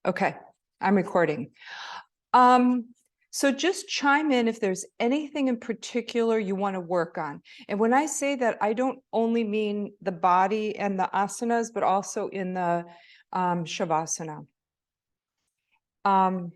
Okay, I'm recording. So just chime in if there's anything in particular you want to work on. And when I say that, I don't only mean the body and the asanas, but also in the shavasana. And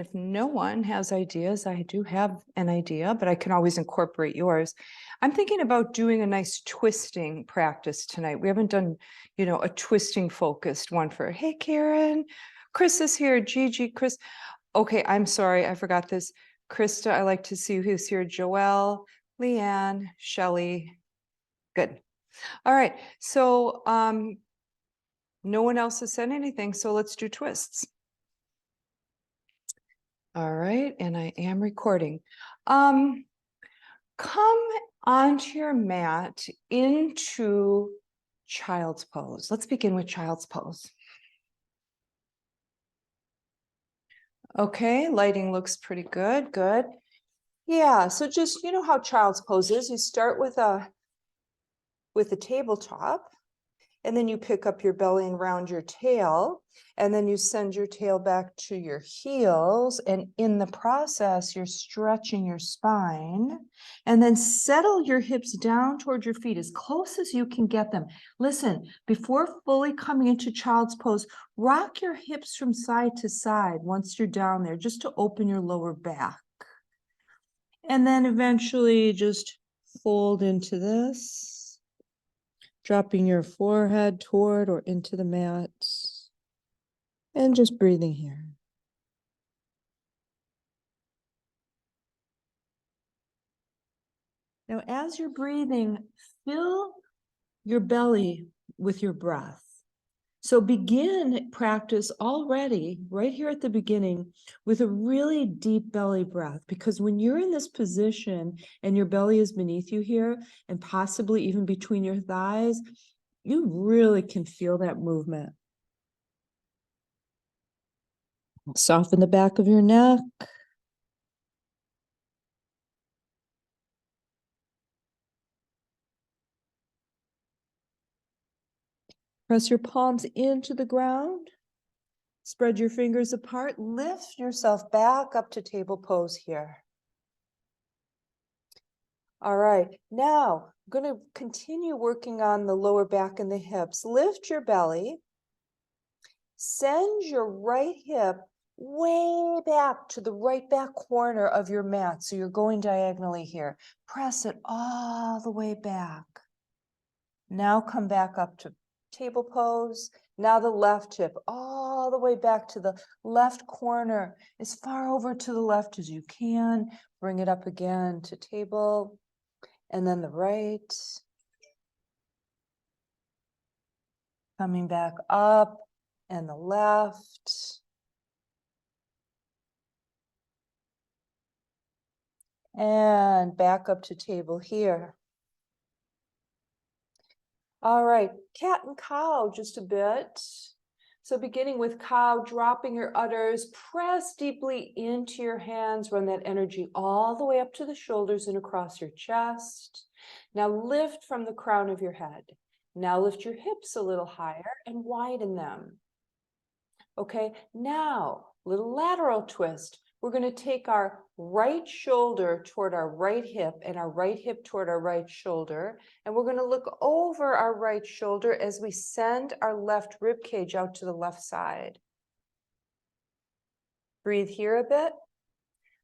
if no one has ideas, I do have an idea, but I can always incorporate yours. I'm thinking about doing a nice twisting practice tonight. We haven't done, a twisting focused one for, hey, Karen, Chris is here, Gigi, Chris. Okay, I'm sorry, I forgot this. Krista, I like to see who's here. Joelle, Leanne, Shelley. Good. All right, so no one else has said anything, so let's do twists. All right, and I am recording. Come onto your mat into child's pose. Let's begin with child's pose. Okay, lighting looks pretty good, good. Yeah, so just, you know how child's pose is. You start with a tabletop, and then you pick up your belly and round your tail, and then you send your tail back to your heels, and in the process, you're stretching your spine, and then settle your hips down toward your feet as close as you can get them. Listen, before fully coming into child's pose, rock your hips from side to side once you're down there, just to open your lower back. And then eventually just fold into this, dropping your forehead toward or into the mat, and just breathing here. Now, as you're breathing, fill your belly with your breath. So begin practice already, right here at the beginning, with a really deep belly breath, because when you're in this position and your belly is beneath you here, and possibly even between your thighs, you really can feel that movement. Soften the back of your neck. Press your palms into the ground. Spread your fingers apart. Lift yourself back up to table pose here. All right, now I'm going to continue working on the lower back and the hips. Lift your belly. Send your right hip way back to the right back corner of your mat. So you're going diagonally here. Press it all the way back. Now come back up to table pose. Now the left hip all the way back to the left corner, as far over to the left as you can. Bring it up again to table. And then the right. Coming back up, and the left. And back up to table here. All right, cat and cow just a bit. So beginning with cow, dropping your udders, press deeply into your hands, run that energy all the way up to the shoulders and across your chest. Now lift from the crown of your head. Now lift your hips a little higher and widen them. Okay, now little lateral twist. We're going to take our right shoulder toward our right hip and our right hip toward our right shoulder. And we're going to look over our right shoulder as we send our left rib cage out to the left side. Breathe here a bit.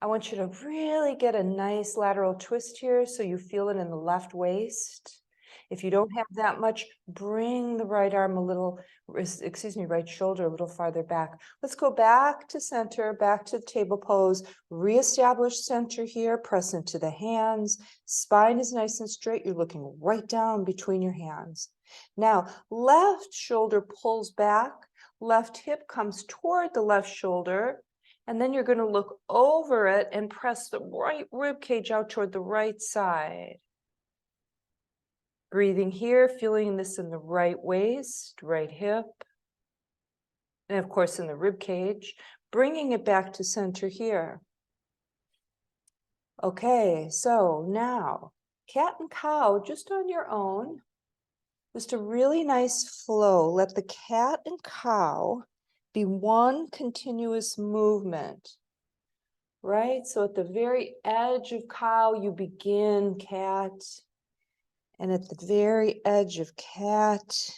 I want you to really get a nice lateral twist here so you feel it in the left waist. If you don't have that much, bring the right arm a little, right shoulder a little farther back. Let's go back to center, back to the table pose, reestablish center here, press into the hands. Spine is nice and straight. You're looking right down between your hands. Now, left shoulder pulls back, left hip comes toward the left shoulder, and then you're going to look over it and press the right rib cage out toward the right side. Breathing here, feeling this in the right waist, right hip, and of course in the rib cage, bringing it back to center here. Okay, so now cat and cow just on your own. Just a really nice flow. Let the cat and cow be one continuous movement, right? So at the very edge of cow, you begin cat. And at the very edge of cat,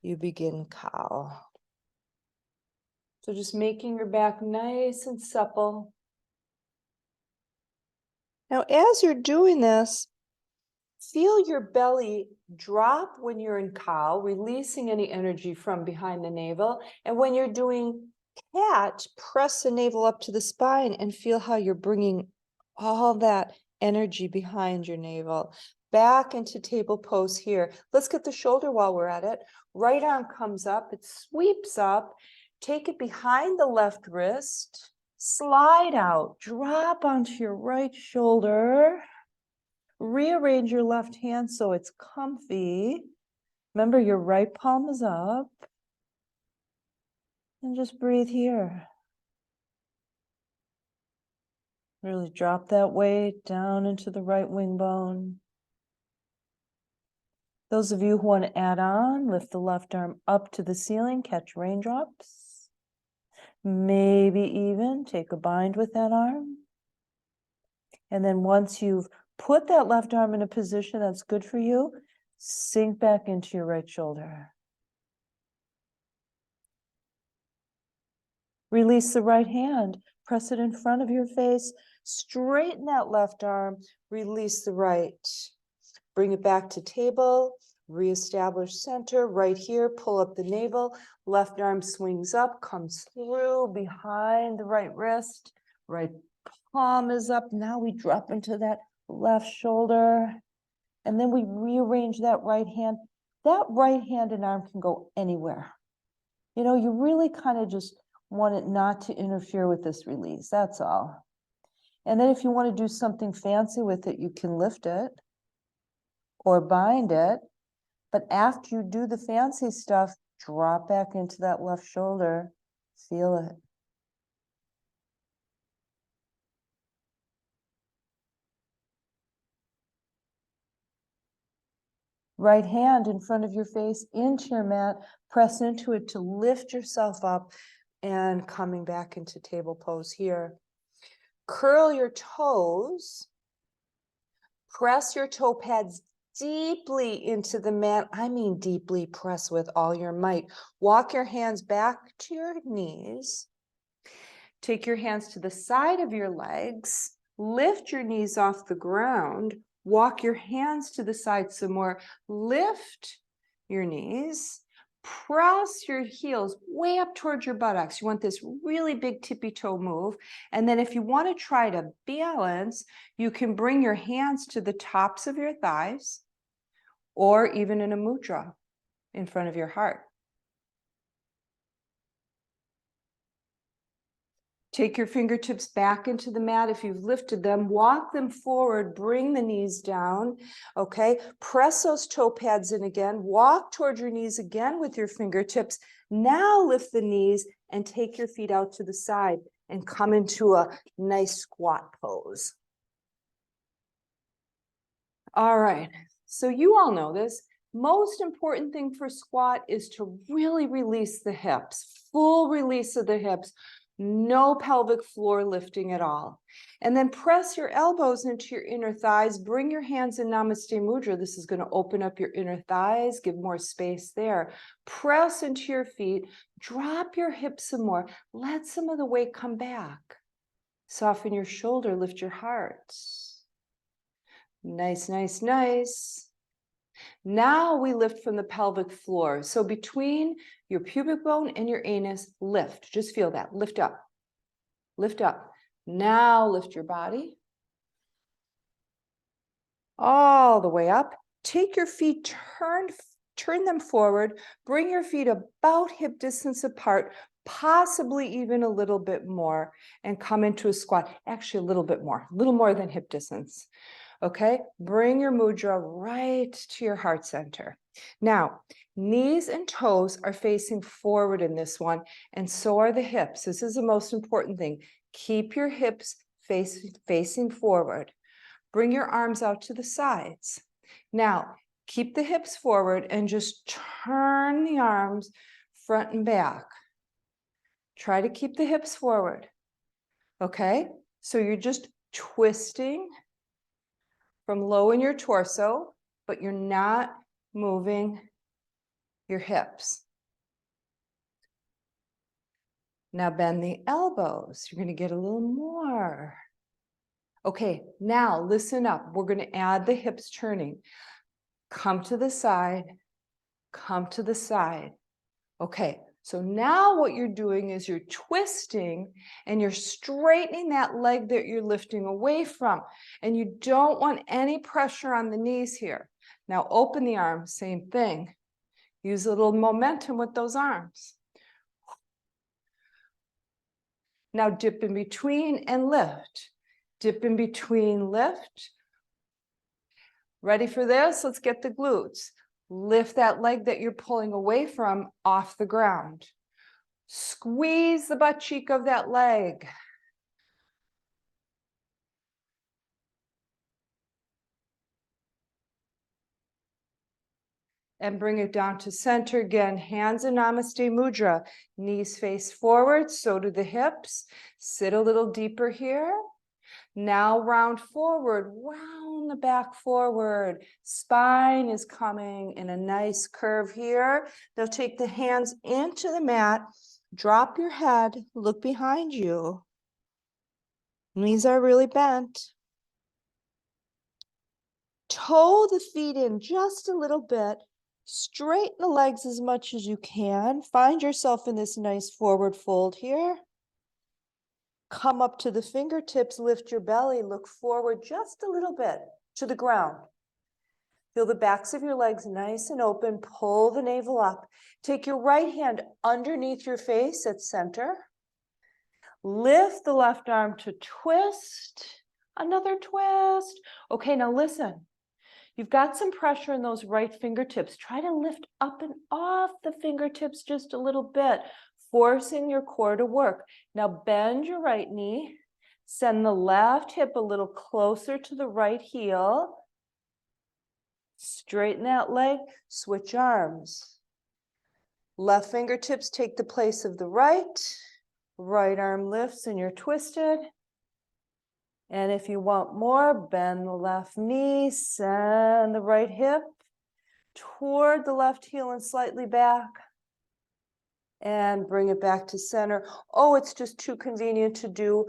you begin cow. So just making your back nice and supple. Now, as you're doing this, feel your belly drop when you're in cow, releasing any energy from behind the navel. And when you're doing cat, press the navel up to the spine and feel how you're bringing all that energy behind your navel. Back into table pose here. Let's get the shoulder while we're at it. Right arm comes up, it sweeps up. Take it behind the left wrist. Slide out, drop onto your right shoulder. Rearrange your left hand so it's comfy. Remember, your right palm is up. And just breathe here. Really drop that weight down into the right wing bone. Those of you who want to add on, lift the left arm up to the ceiling, catch raindrops. Maybe even take a bind with that arm. And then once you've put that left arm in a position that's good for you, sink back into your right shoulder. Release the right hand, press it in front of your face, straighten that left arm, release the right. Bring it back to table, reestablish center, right here, pull up the navel, left arm swings up, comes through behind the right wrist, right palm is up. Now we drop into that left shoulder, and then we rearrange that right hand. That right hand and arm can go anywhere. You know, you really kind of just want it not to interfere with this release, that's all. And then if you want to do something fancy with it, you can lift it or bind it. But after you do the fancy stuff, drop back into that left shoulder, feel it. Right hand in front of your face, into your mat, press into it to lift yourself up and coming back into table pose here. Curl your toes, press your toe pads deeply into the mat. I mean deeply, press with all your might. Walk your hands back to your knees. Take your hands to the side of your legs. Lift your knees off the ground. Walk your hands to the side some more. Lift your knees. Press your heels way up towards your buttocks. You want this really big tippy toe move. And then if you want to try to balance, you can bring your hands to the tops of your thighs or even in a mudra in front of your heart. Take your fingertips back into the mat. If you've lifted them, walk them forward, bring the knees down, okay? Press those toe pads in again, walk toward your knees again with your fingertips. Now lift the knees and take your feet out to the side and come into a nice squat pose. All right, so you all know this. Most important thing for squat is to really release the hips, full release of the hips. No pelvic floor lifting at all. And then press your elbows into your inner thighs. Bring your hands in Namaste Mudra. This is going to open up your inner thighs, give more space there. Press into your feet. Drop your hips some more. Let some of the weight come back. Soften your shoulder. Lift your heart. Nice, nice, nice. Now we lift from the pelvic floor. So between your pubic bone and your anus, lift. Just feel that. Lift up. Lift up. Now lift your body all the way up. Take your feet, turn them forward. Bring your feet about hip distance apart, possibly even a little bit more, and come into a squat. Actually, a little more than hip distance. Okay, bring your mudra right to your heart center. Now, knees and toes are facing forward in this one, and so are the hips. This is the most important thing. Keep your hips facing forward. Bring your arms out to the sides. Now, Keep the hips forward and just turn the arms front and back. Try to keep the hips forward. Okay, so you're just twisting from low in your torso, but you're not moving your hips. Now bend the elbows. You're going to get a little more. Okay, now listen up. We're going to add the hips turning. Come to the side, come to the side. Okay, so now what you're doing is you're twisting and you're straightening that leg that you're lifting away from. And you don't want any pressure on the knees here. Now open the arms, same thing. Use a little momentum with those arms. Now dip in between and lift. Dip in between, lift. Ready for this? Let's get the glutes. Lift that leg that you're pulling away from off the ground. Squeeze the butt cheek of that leg. And bring it down to center again. Hands in Namaste Mudra. Knees face forward, so do the hips. Sit a little deeper here. Now round forward, round the back forward. Spine is coming in a nice curve here. Now take the hands into the mat. Drop your head, look behind you. Knees are really bent. Toe the feet in just a little bit. Straighten the legs as much as you can. Find yourself in this nice forward fold here. Come up to the fingertips, lift your belly, look forward just a little bit to the ground. Feel the backs of your legs nice and open. Pull the navel up. Take your right hand underneath your face at center. Lift the left arm to twist. Another twist. Okay, now listen. You've got some pressure in those right fingertips. Try to lift up and off the fingertips just a little bit, forcing your core to work. Now bend your right knee. Send the left hip a little closer to the right heel. Straighten that leg. Switch arms. Left fingertips take the place of the right. Right arm lifts and you're twisted. And if you want more, bend the left knee, send the right hip toward the left heel and slightly back. And bring it back to center. Oh, it's just too convenient to do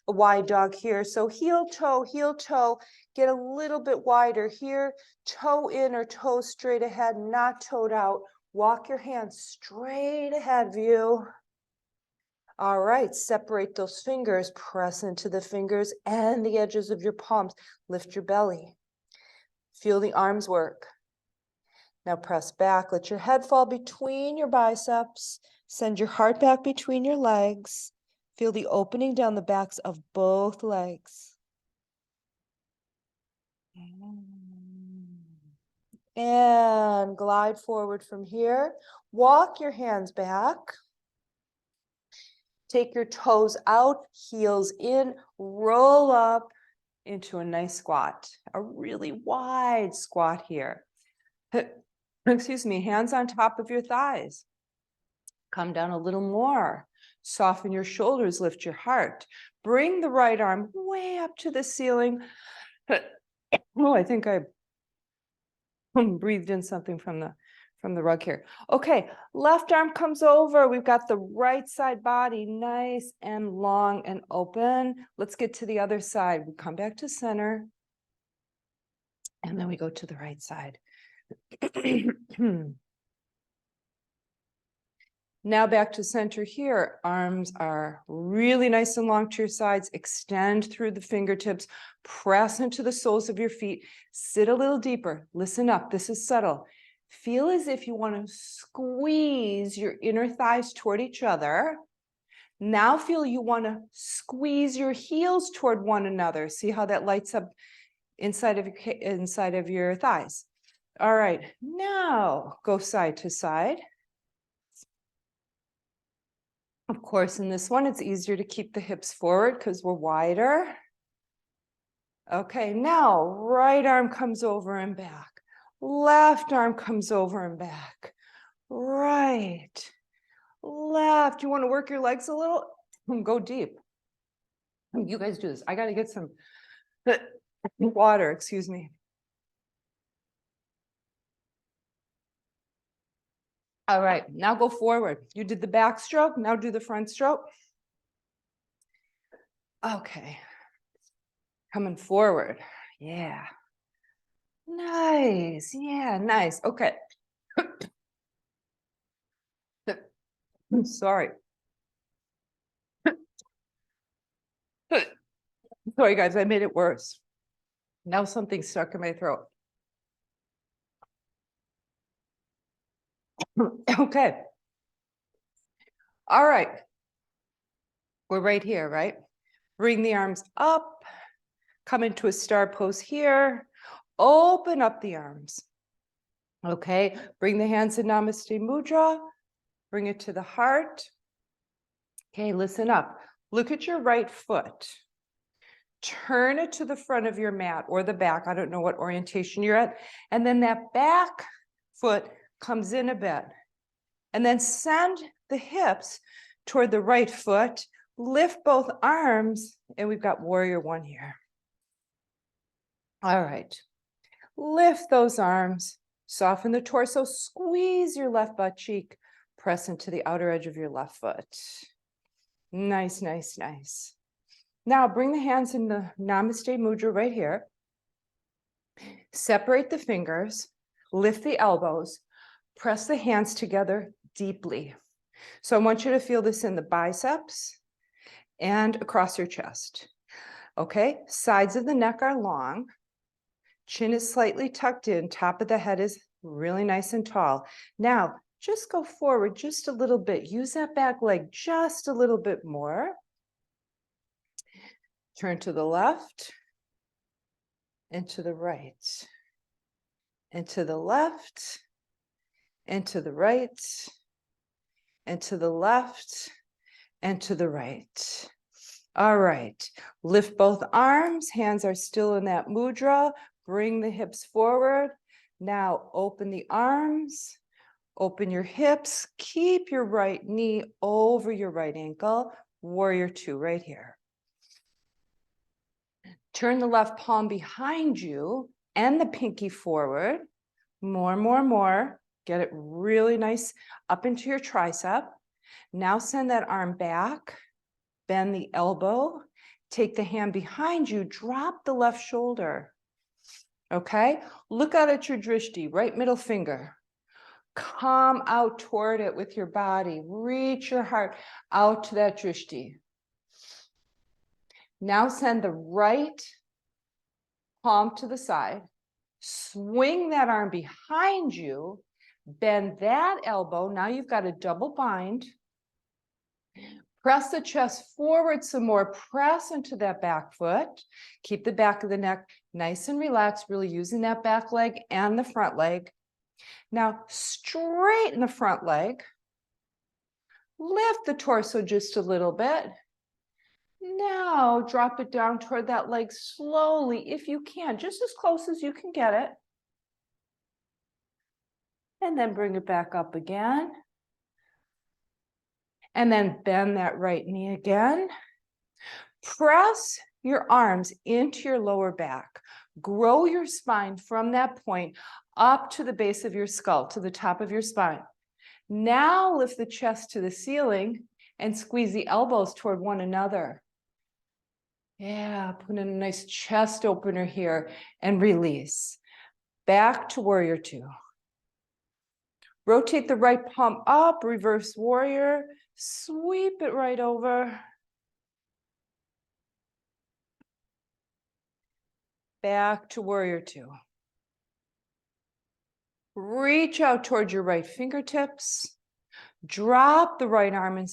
a wide dog here. So heel, toe, get a little bit wider here. Toe in or toe straight ahead, not toed out. Walk your hands straight ahead, view. All right, separate those fingers, press into the fingers and the edges of your palms. Lift your belly. Feel the arms work. Now press back, let your head fall between your biceps. Send your heart back between your legs. Feel the opening down the backs of both legs. And glide forward from here. Walk your hands back. Take your toes out, heels in, roll up into a nice squat, a really wide squat here. Excuse me, hands on top of your thighs. Come down a little more. Soften your shoulders, lift your heart. Bring the right arm way up to the ceiling. Oh, I think I breathed in something from the rug here. Okay, left arm comes over. We've got the right side body nice and long and open. Let's get to the other side. We come back to center. And then we go to the right side. Now back to center here. Arms are really nice and long to your sides. Extend through the fingertips. Press into the soles of your feet. Sit a little deeper. Listen up. This is subtle. Feel as if you want to squeeze your inner thighs toward each other. Now feel you want to squeeze your heels toward one another. See how that lights up inside of your thighs. All right, now go side to side. Of course, in this one, it's easier to keep the hips forward because we're wider. Okay, now right arm comes over and back. Left arm comes over and back. Right. Left. You want to work your legs a little? Go deep. You guys do this. I got to get some water, excuse me. All right, now go forward. You did the back stroke, now do the front stroke. Okay. Coming forward. Yeah. Nice. Yeah, nice. Okay. Sorry. Sorry, guys, I made it worse. Now something's stuck in my throat. Okay. All right. We're right here, right? Bring the arms up. Come into a star pose here. Open up the arms. Okay. Bring the hands in Namaste Mudra. Bring it to the heart. Okay, listen up. Look at your right foot. Turn it to the front of your mat or the back. I don't know what orientation you're at. And then that back foot comes in a bit. And then send the hips toward the right foot. Lift both arms. And we've got warrior one here. All right. Lift those arms. Soften the torso. Squeeze your left butt cheek. Press into the outer edge of your left foot. Nice, nice, nice. Now bring the hands in the Namaste Mudra right here. Separate the fingers, lift the elbows, press the hands together deeply. So I want you to feel this in the biceps and across your chest. Okay, sides of the neck are long. Chin is slightly tucked in, top of the head is really nice and tall. Now, just go forward just a little bit. Use that back leg just a little bit more. Turn to the left and to the right, and to the left, and to the right, and to the left, and to the right. All right, lift both arms, hands are still in that mudra, bring the hips forward. Now open the arms, open your hips, keep your right knee over your right ankle, warrior two right here. Turn the left palm behind you and the pinky forward. More. Get it really nice up into your tricep. Now send that arm back, bend the elbow, take the hand behind you, drop the left shoulder. Okay, look out at your drishti, right middle finger. Come out toward it with your body. Reach your heart out to that drishti. Now send the right palm to the side. Swing that arm behind you. Bend that elbow. Now you've got a double bind. Press the chest forward some more. Press into that back foot. Keep the back of the neck nice and relaxed, really using that back leg and the front leg. Now straighten the front leg. Lift the torso just a little bit. Now drop it down toward that leg slowly if you can, just as close as you can get it. And then bring it back up again. And then bend that right knee again. Press your arms into your lower back. Grow your spine from that point up to the base of your skull, to the top of your spine. Now lift the chest to the ceiling and squeeze the elbows toward one another. Yeah, put in a nice chest opener here and release. Back to warrior two. Rotate the right palm up, reverse warrior. Sweep it right over. Back to warrior two. Reach out towards your right fingertips. Drop the right arm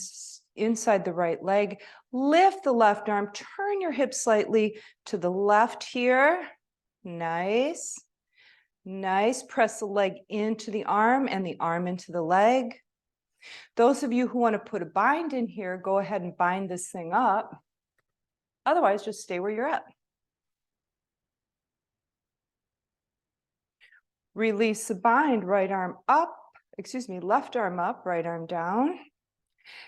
inside the right leg. Lift the left arm. Turn your hips slightly to the left here. Nice. Nice. Press the leg into the arm and the arm into the leg. Those of you who want to put a bind in here, go ahead and bind this thing up. Otherwise, just stay where you're at. Release the bind, right arm up, left arm up, right arm down.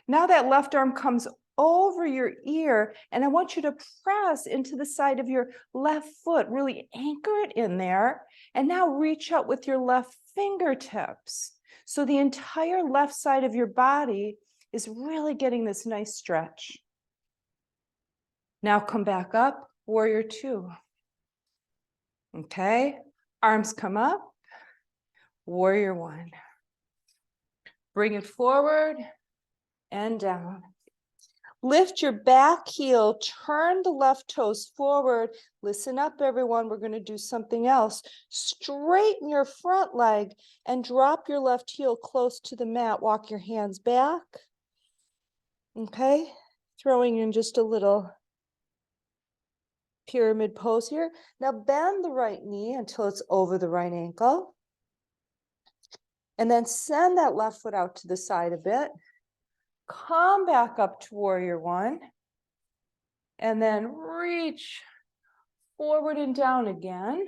Now that left arm comes over your ear, and I want you to press into the side of your left foot, really anchor it in there, and now reach out with your left fingertips. So the entire left side of your body is really getting this nice stretch. Now come back up, warrior two. Okay, arms come up, warrior one. Bring it forward and down. Lift your back heel, turn the left toes forward. Listen up, everyone. We're going to do something else. Straighten your front leg and drop your left heel close to the mat. Walk your hands back. Okay, throwing in just a little pyramid pose here. Now bend the right knee until it's over the right ankle. And then send that left foot out to the side a bit. Come back up to warrior one. And then reach forward and down again.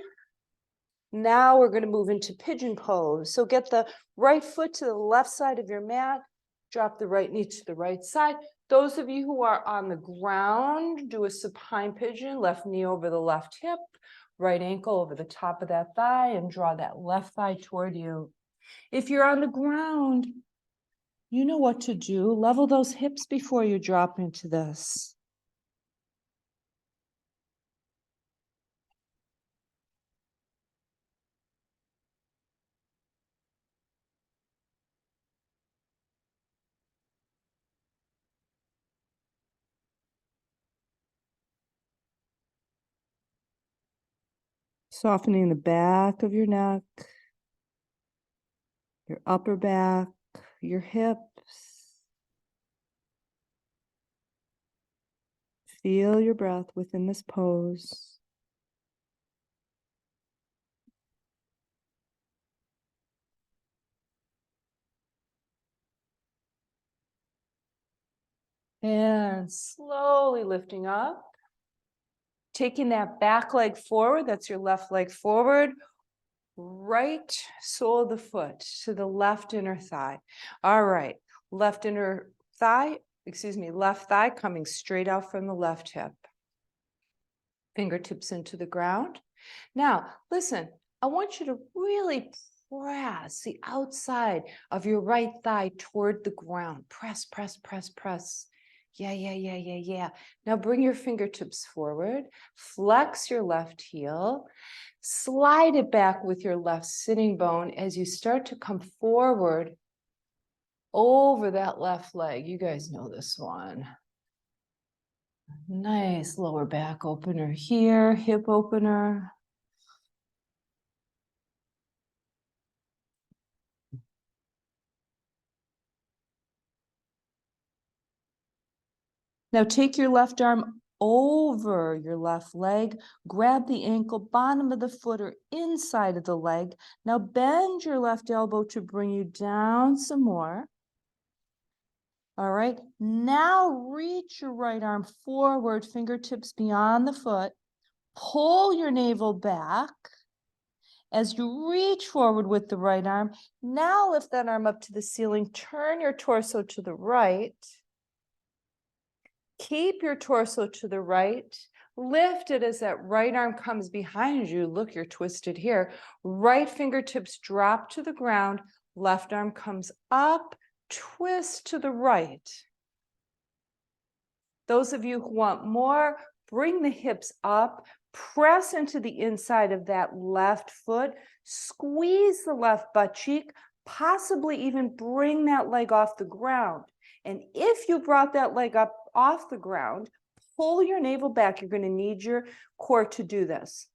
Now we're going to move into pigeon pose. So get the right foot to the left side of your mat. Drop the right knee to the right side. Those of you who are on the ground, do a supine pigeon, left knee over the left hip, right ankle over the top of that thigh, and draw that left thigh toward you. If you're on the ground, you know what to do. Level those hips before you drop into this. Softening the back of your neck, your upper back, your hips. Feel your breath within this pose. And slowly lifting up. Taking that back leg forward, that's your left leg forward. Right sole of the foot to the left inner thigh. All right, left thigh coming straight out from the left hip. Fingertips into the ground. Now, listen, I want you to really press the outside of your right thigh toward the ground. Press, press, press, press. Yeah. Now bring your fingertips forward. Flex your left heel. Slide it back with your left sitting bone as you start to come forward over that left leg. You guys know this one. Nice lower back opener here, hip opener. Now take your left arm over your left leg, grab the ankle, bottom of the foot or inside of the leg. Now bend your left elbow to bring you down some more. All right, now reach your right arm forward, fingertips beyond the foot. Pull your navel back. As you reach forward with the right arm, now lift that arm up to the ceiling. Turn your torso to the right. Keep your torso to the right. Lift it as that right arm comes behind you. Look, you're twisted here. Right fingertips drop to the ground. Left arm comes up. Twist to the right. Those of you who want more, bring the hips up. Press into the inside of that left foot. Squeeze the left butt cheek. Possibly even bring that leg off the ground. And if you brought that leg up off the ground, pull your navel back. You're going to need your core to do this.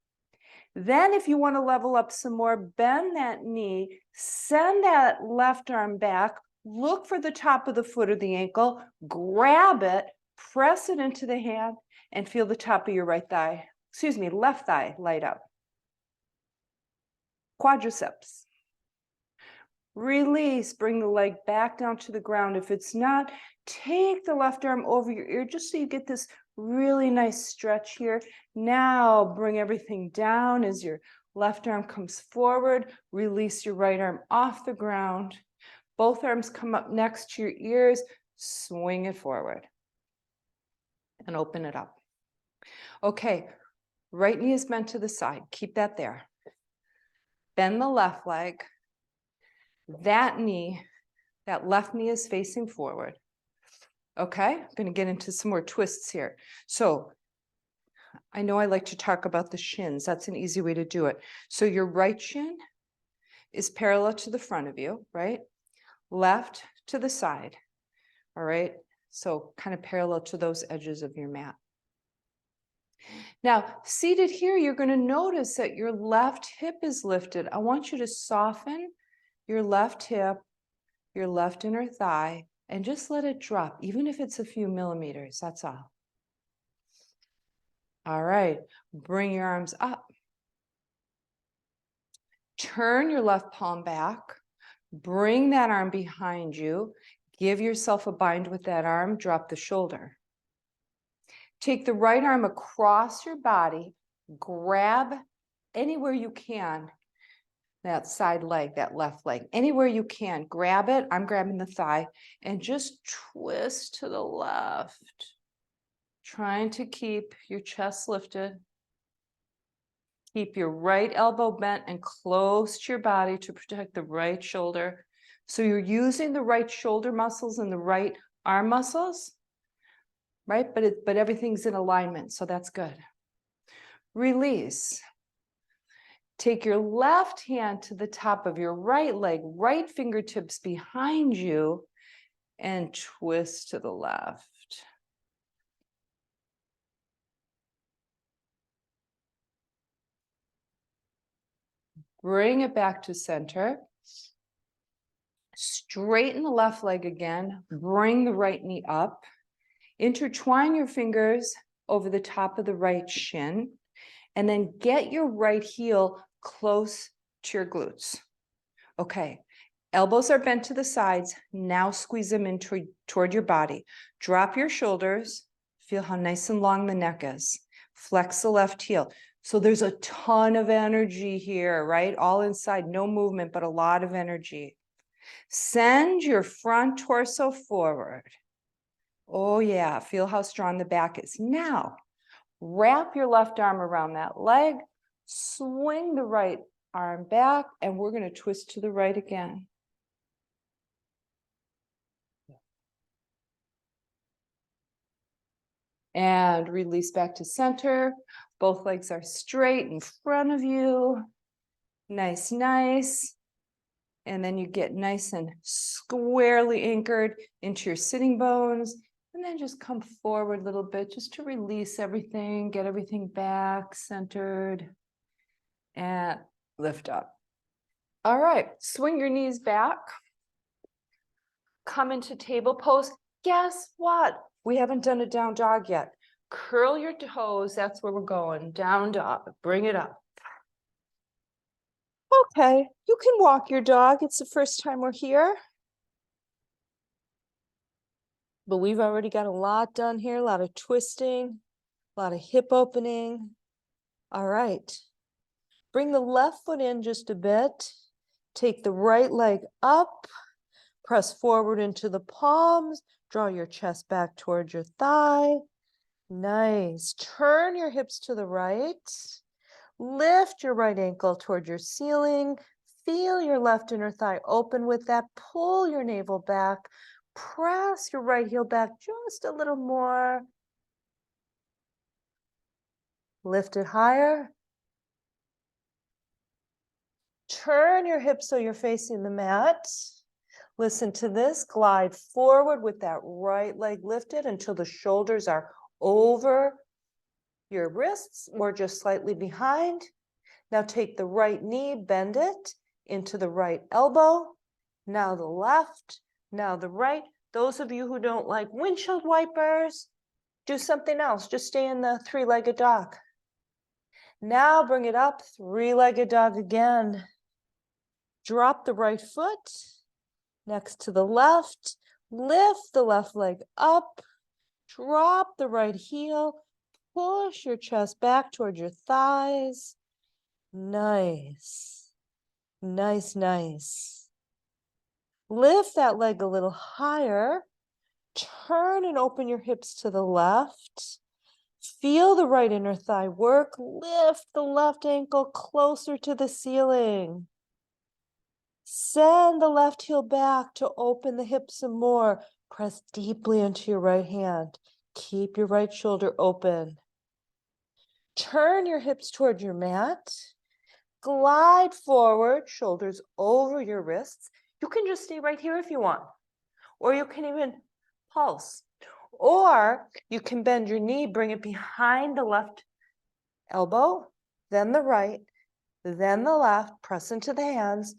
Then if you want to level up some more, bend that knee, send that left arm back, look for the top of the foot or the ankle, grab it, press it into the hand, and feel the top of your left thigh light up. Quadriceps. Release, bring the leg back down to the ground. If it's not, take the left arm over your ear just so you get this really nice stretch here. Now bring everything down as you're Left arm comes forward, release your right arm off the ground. Both arms come up next to your ears, swing it forward and open it up. Okay, right knee is bent to the side. Keep that there. Bend the left leg. That left knee is facing forward. Okay, I'm going to get into some more twists here. So I know I like to talk about the shins. That's an easy way to do it. So your right shin is parallel to the front of you, right? Left to the side, all right? So kind of parallel to those edges of your mat. Now, seated here, you're going to notice that your left hip is lifted. I want you to soften your left hip, your left inner thigh, and just let it drop, even if it's a few millimeters, that's all. All right, bring your arms up. Turn your left palm back. Bring that arm behind you. Give yourself a bind with that arm. Drop the shoulder. Take the right arm across your body. Grab anywhere you can that side leg, that left leg, anywhere you can. Grab it. I'm grabbing the thigh and just twist to the left. Trying to keep your chest lifted. Keep your right elbow bent and close to your body to protect the right shoulder. So you're using the right shoulder muscles and the right arm muscles, right? But everything's in alignment, so that's good. Release. Take your left hand to the top of your right leg, right fingertips behind you, and twist to the left. Bring it back to center. Straighten the left leg again. Bring the right knee up. Intertwine your fingers over the top of the right shin. And then get your right heel close to your glutes. Okay. Elbows are bent to the sides. Now squeeze them in toward your body. Drop your shoulders. Feel how nice and long the neck is. Flex the left heel. So there's a ton of energy here, right? All inside, no movement, but a lot of energy. Send your front torso forward. Oh yeah, feel how strong the back is. Now, wrap your left arm around that leg, swing the right arm back, and we're going to twist to the right again. And release back to center. Both legs are straight in front of you. Nice, nice. And then you get nice and squarely anchored into your sitting bones. And then just come forward a little bit just to release everything, get everything back centered, and lift up. All right, swing your knees back. Come into table pose. Guess what? We haven't done a down dog yet. Curl your toes. That's where we're going. Down dog. Bring it up. Okay, you can walk your dog. It's the first time we're here. But we've already got a lot done here. A lot of twisting, a lot of hip opening. All right. Bring the left foot in just a bit. Take the right leg up. Press forward into the palms. Draw your chest back towards your thigh. Nice. Turn your hips to the right. Lift your right ankle toward your ceiling. Feel your left inner thigh open with that. Pull your navel back. Press your right heel back just a little more. Lift it higher. Turn your hips so you're facing the mat. Listen to this. Glide forward with that right leg lifted until the shoulders are over your wrists or just slightly behind. Now take the right knee, bend it into the right elbow. Now the left, now the right. Those of you who don't like windshield wipers, do something else. Just stay in the three-legged dog. Now bring it up, three-legged dog again. Drop the right foot next to the left. Lift the left leg up. Drop the right heel. Push your chest back toward your thighs. Nice. Nice, nice. Lift that leg a little higher. Turn and open your hips to the left. Feel the right inner thigh work. Lift the left ankle closer to the ceiling. Send the left heel back to open the hips some more. Press deeply into your right hand. Keep your right shoulder open. Turn your hips toward your mat. Glide forward, shoulders over your wrists. You can just stay right here if you want, or you can even pulse, or you can bend your knee, bring it behind the left elbow, then the right, then the left, press into the hands,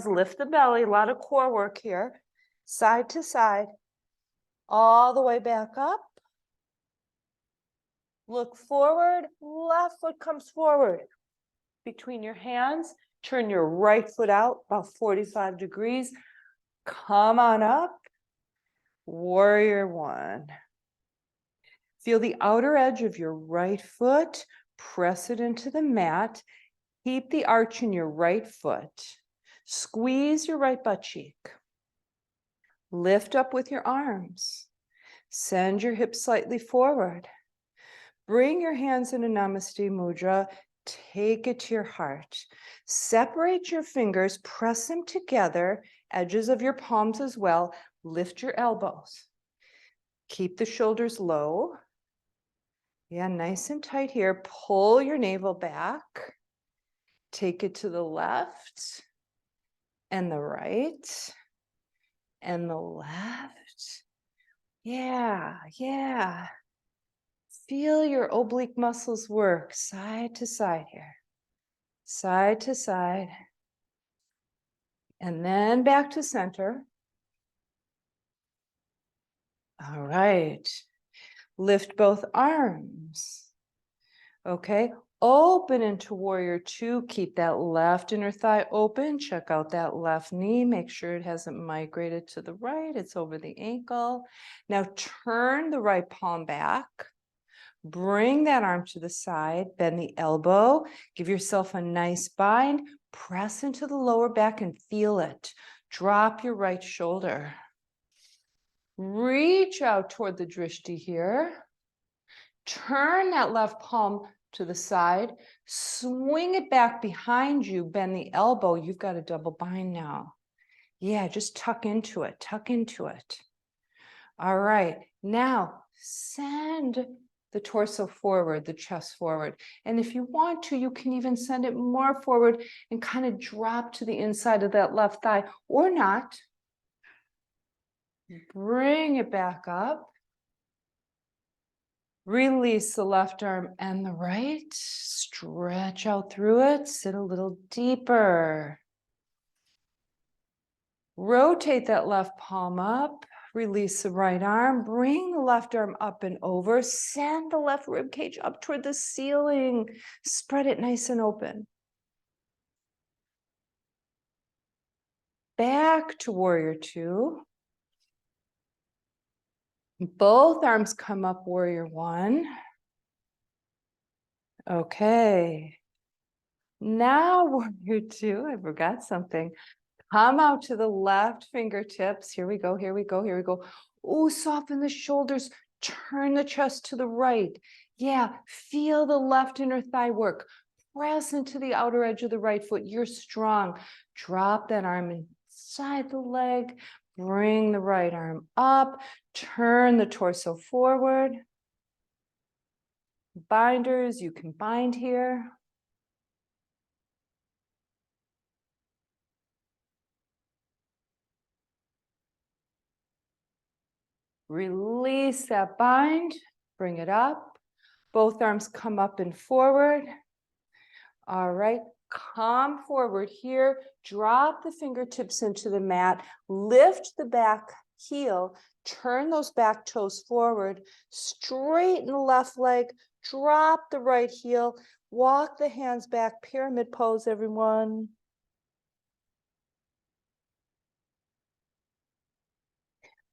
lift the belly, a lot of core work here, side to side, all the way back up. Look forward, left foot comes forward. Between your hands, turn your right foot out about 45 degrees. Come on up, warrior one. Feel the outer edge of your right foot, press it into the mat. Keep the arch in your right foot. Squeeze your right butt cheek. Lift up with your arms. Send your hips slightly forward. Bring your hands in a Namaste Mudra. Take it to your heart. Separate your fingers, press them together, edges of your palms as well. Lift your elbows. Keep the shoulders low. Yeah, nice and tight here. Pull your navel back. Take it to the left and the right and the left. Yeah, yeah. Feel your oblique muscles work side to side here. Side to side. And then back to center. All right. Lift both arms. Okay. Open into warrior two. Keep that left inner thigh open. Check out that left knee. Make sure it hasn't migrated to the right. It's over the ankle. Now turn the right palm back. Bring that arm to the side, bend the elbow, give yourself a nice bind, press into the lower back and feel it. Drop your right shoulder. Reach out toward the drishti here. Turn that left palm to the side, swing it back behind you, bend the elbow. You've got a double bind now. Yeah, just tuck into it, tuck into it. All right, now send the torso forward, the chest forward. And if you want to, you can even send it more forward and kind of drop to the inside of that left thigh or not. Bring it back up. Release the left arm and the right. Stretch out through it. Sit a little deeper. Rotate that left palm up. Release the right arm. Bring the left arm up and over. Send the left rib cage up toward the ceiling. Spread it nice and open. Back to warrior two. Both arms come up, warrior one. Okay. Now warrior two. I forgot something. Come out to the left fingertips. Here we go, here we go, here we go. Oh, soften the shoulders. Turn the chest to the right. Yeah, feel the left inner thigh work. Press into the outer edge of the right foot. You're strong. Drop that arm inside the leg. Bring the right arm up. Turn the torso forward. Binders, you can bind here. Release that bind, bring it up. Both arms come up and forward. All right, come forward here. Drop the fingertips into the mat. Lift the back heel. Turn those back toes forward. Straighten the left leg. Drop the right heel. Walk the hands back. Pyramid pose, everyone.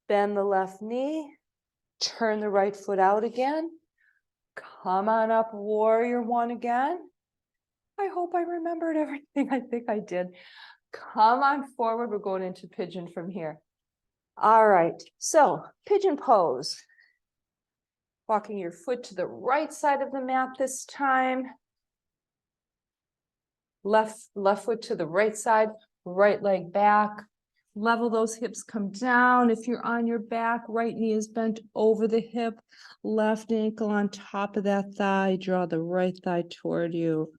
Bend the left knee. Turn the right foot out again. Come on up, warrior one again. I hope I remembered everything. I think I did. Come on forward. We're going into pigeon from here. All right, so pigeon pose. Walking your foot to the right side of the mat this time. Left foot to the right side, right leg back. Level those hips, come down. If you're on your back, right knee is bent over the hip, left ankle on top of that thigh. Draw the right thigh toward you.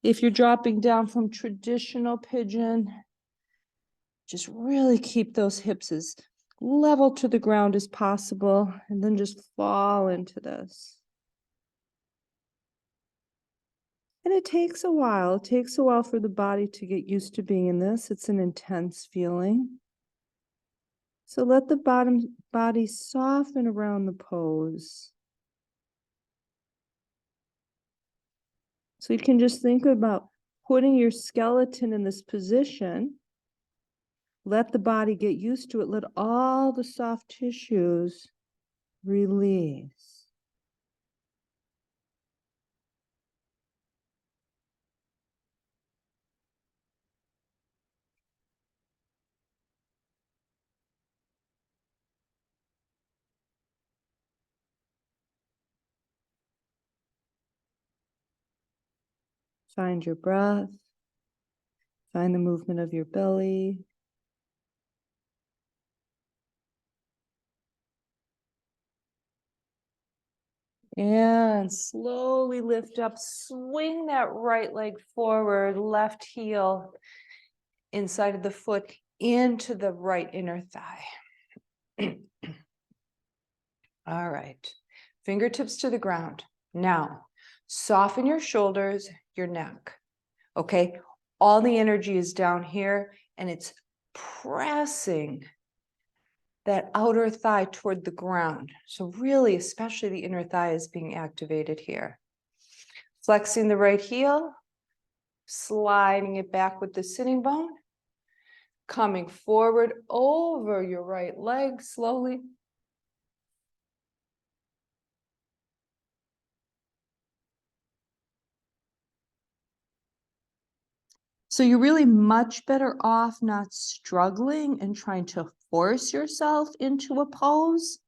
If you're dropping down from traditional pigeon, just really keep those hips as level to the ground as possible, and then just fall into this. And it takes a while. It takes a while for the body to get used to being in this. It's an intense feeling. So let the body soften around the pose. So you can just think about putting your skeleton in this position. Let the body get used to it. Let all the soft tissues release. Find your breath. Find the movement of your belly. And slowly lift up, swing that right leg forward, left heel inside of the foot into the right inner thigh. All right, fingertips to the ground. Now, soften your shoulders, your neck. Okay, all the energy is down here and it's pressing that outer thigh toward the ground. So really, especially the inner thigh is being activated here. Flexing the right heel, sliding it back with the sitting bone, coming forward over your right leg slowly. So you're really much better off not struggling and trying to force yourself into a pose,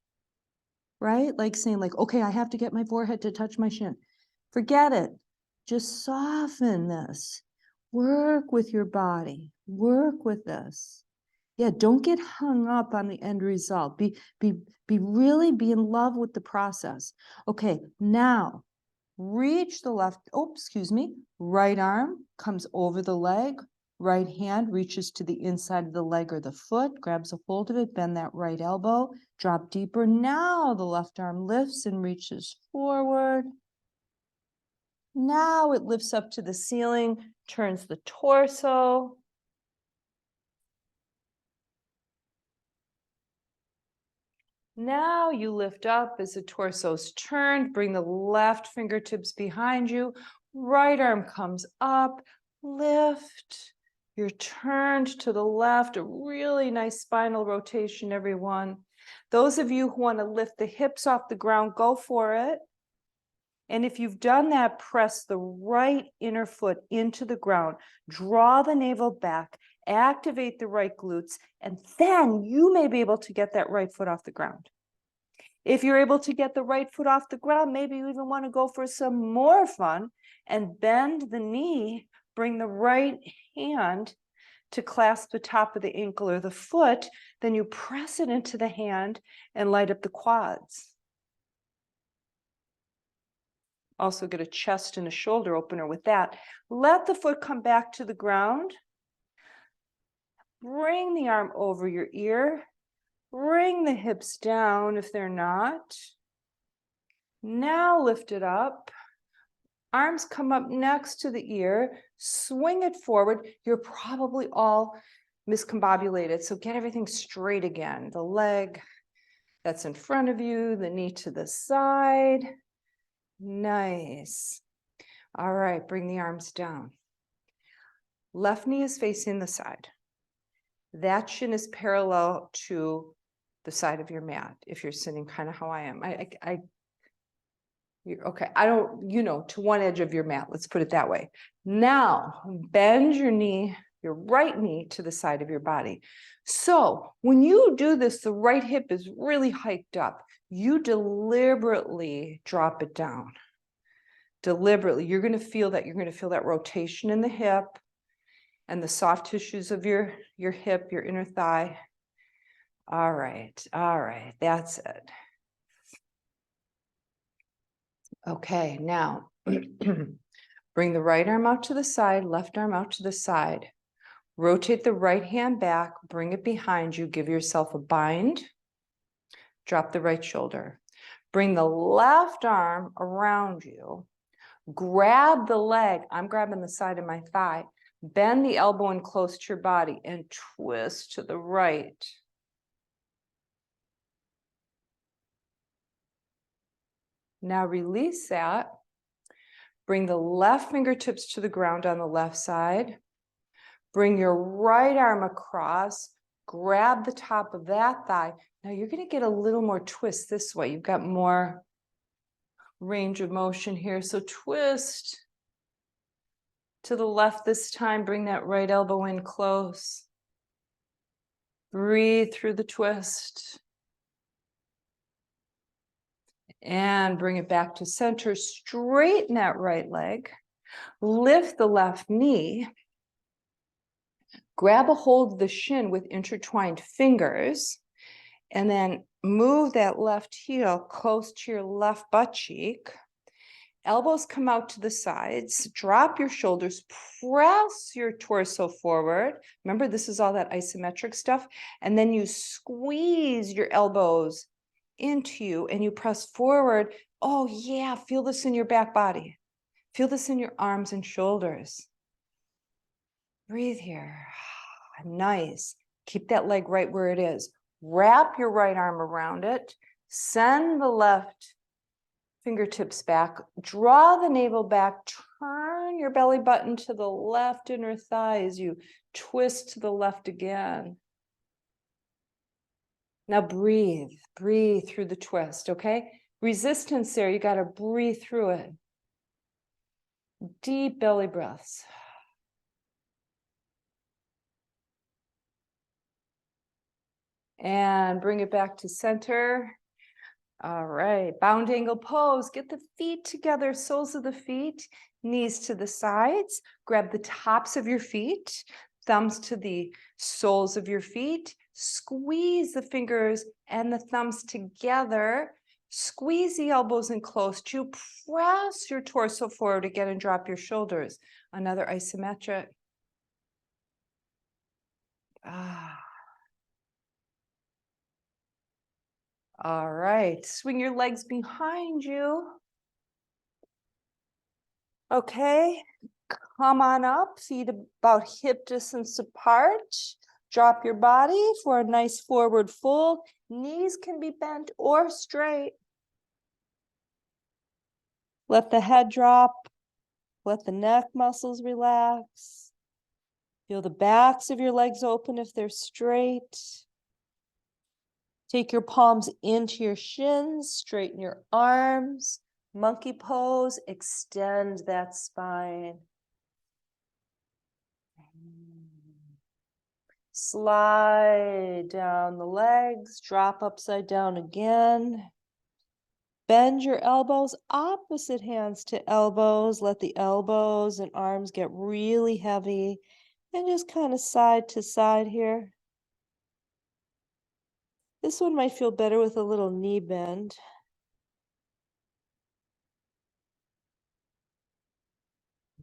right? Like saying like, okay, I have to get my forehead to touch my shin. Forget it. Just soften this. Work with your body. Work with this. Yeah, don't get hung up on the end result. Be really be in love with the process. Okay, now reach the left, right arm comes over the leg, right hand reaches to the inside of the leg or the foot, grabs a hold of it, bend that right elbow, drop deeper. Now the left arm lifts and reaches forward. Now it lifts up to the ceiling, turns the torso. Now you lift up as the torso's turned, bring the left fingertips behind you, right arm comes up, lift, you're turned to the left, a really nice spinal rotation, everyone. Those of you who want to lift the hips off the ground, go for it. And if you've done that, press the right inner foot into the ground, draw the navel back, activate the right glutes, and then you may be able to get that right foot off the ground. If you're able to get the right foot off the ground, maybe you even want to go for some more fun and bend the knee, bring the right hand to clasp the top of the ankle or the foot, then you press it into the hand and light up the quads. Also get a chest and a shoulder opener with that. Let the foot come back to the ground. Bring the arm over your ear. Bring the hips down if they're not. Now lift it up. Arms come up next to the ear. Swing it forward. You're probably all miscombobulated, so get everything straight again. The leg that's in front of you, the knee to the side. Nice. All right, bring the arms down. Left knee is facing the side. That shin is parallel to the side of your mat if you're sitting kind of how I am. Okay, I don't, to one edge of your mat, let's put it that way. Now, bend your knee, your right knee to the side of your body. So when you do this, the right hip is really hiked up. You deliberately drop it down. Deliberately, you're going to feel that rotation in the hip and the soft tissues of your hip, your inner thigh. All right, that's it. Okay, now bring the right arm out to the side, left arm out to the side. Rotate the right hand back, bring it behind you, give yourself a bind. Drop the right shoulder. Bring the left arm around you. Grab the leg. I'm grabbing the side of my thigh. Bend the elbow in close to your body and twist to the right. Now release that. Bring the left fingertips to the ground on the left side. Bring your right arm across. Grab the top of that thigh. Now you're going to get a little more twist this way. You've got more range of motion here. So twist to the left this time. Bring that right elbow in close. Breathe through the twist. And bring it back to center. Straighten that right leg. Lift the left knee. Grab a hold of the shin with intertwined fingers. And then move that left heel close to your left butt cheek. Elbows come out to the sides. Drop your shoulders. Press your torso forward. Remember, this is all that isometric stuff. And then you squeeze your elbows into you and you press forward. Oh yeah, feel this in your back body. Feel this in your arms and shoulders. Breathe here. Nice. Keep that leg right where it is. Wrap your right arm around it. Send the left fingertips back. Draw the navel back. Turn your belly button to the left inner thigh as you twist to the left again. Now breathe through the twist, okay? Resistance there, you got to breathe through it. Deep belly breaths. And bring it back to center. All right, bound angle pose. Get the feet together, soles of the feet, knees to the sides. Grab the tops of your feet, thumbs to the soles of your feet. Squeeze the fingers and the thumbs together. Squeeze the elbows in close to. Press your torso forward again and drop your shoulders. Another isometric. All right, swing your legs behind you. Okay, come on up, feet about hip distance apart. Drop your body for a nice forward fold. Knees can be bent or straight. Let the head drop. Let the neck muscles relax. Feel the backs of your legs open if they're straight. Take your palms into your shins, straighten your arms. Monkey pose, extend that spine. Slide down the legs, drop upside down again. Bend your elbows, opposite hands to elbows. Let the elbows and arms get really heavy and just kind of side to side here. This one might feel better with a little knee bend.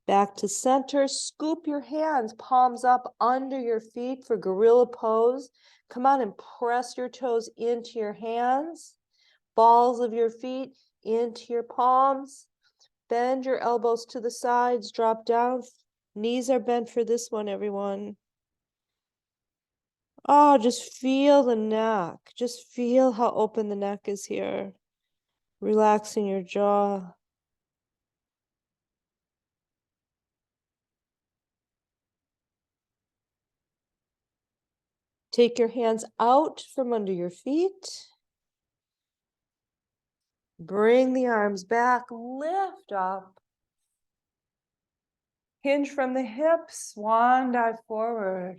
Back to center, scoop your hands, palms up under your feet for gorilla pose. Come on and press your toes into your hands, balls of your feet into your palms. Bend your elbows to the sides, drop down. Knees are bent for this one, everyone. Oh, just feel the neck. Just feel how open the neck is here. Relaxing your jaw. Take your hands out from under your feet. Bring the arms back, lift up. Hinge from the hips, swan dive forward.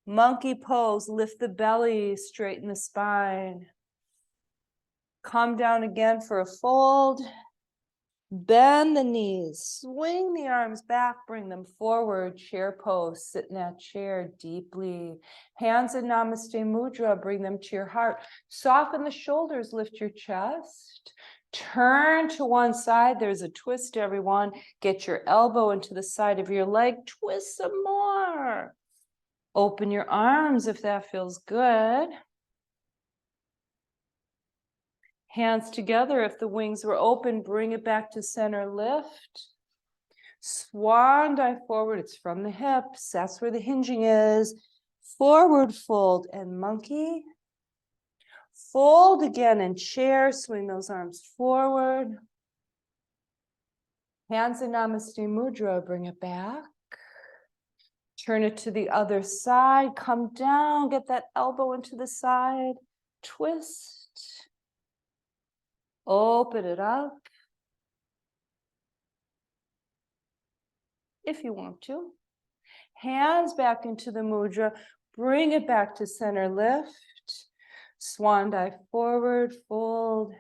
Monkey pose, lift the belly, straighten the spine. Come down again for a fold. Bend the knees, swing the arms back, bring them forward, chair pose, sit in that chair deeply. Hands in Namaste Mudra, bring them to your heart. Soften the shoulders, lift your chest. Turn to one side, there's a twist, everyone. Get your elbow into the side of your leg, twist some more. Open your arms if that feels good. Hands together. If the wings were open, bring it back to center, lift. Swan dive forward. It's from the hips. That's where the hinging is. Forward fold and monkey. Fold again and chair. Swing those arms forward. Hands in Namaste Mudra. Bring it back. Turn it to the other side. Come down. Get that elbow into the side. Twist. Open it up. If you want to. Hands back into the mudra. Bring it back to center, lift. Swan dive forward, fold.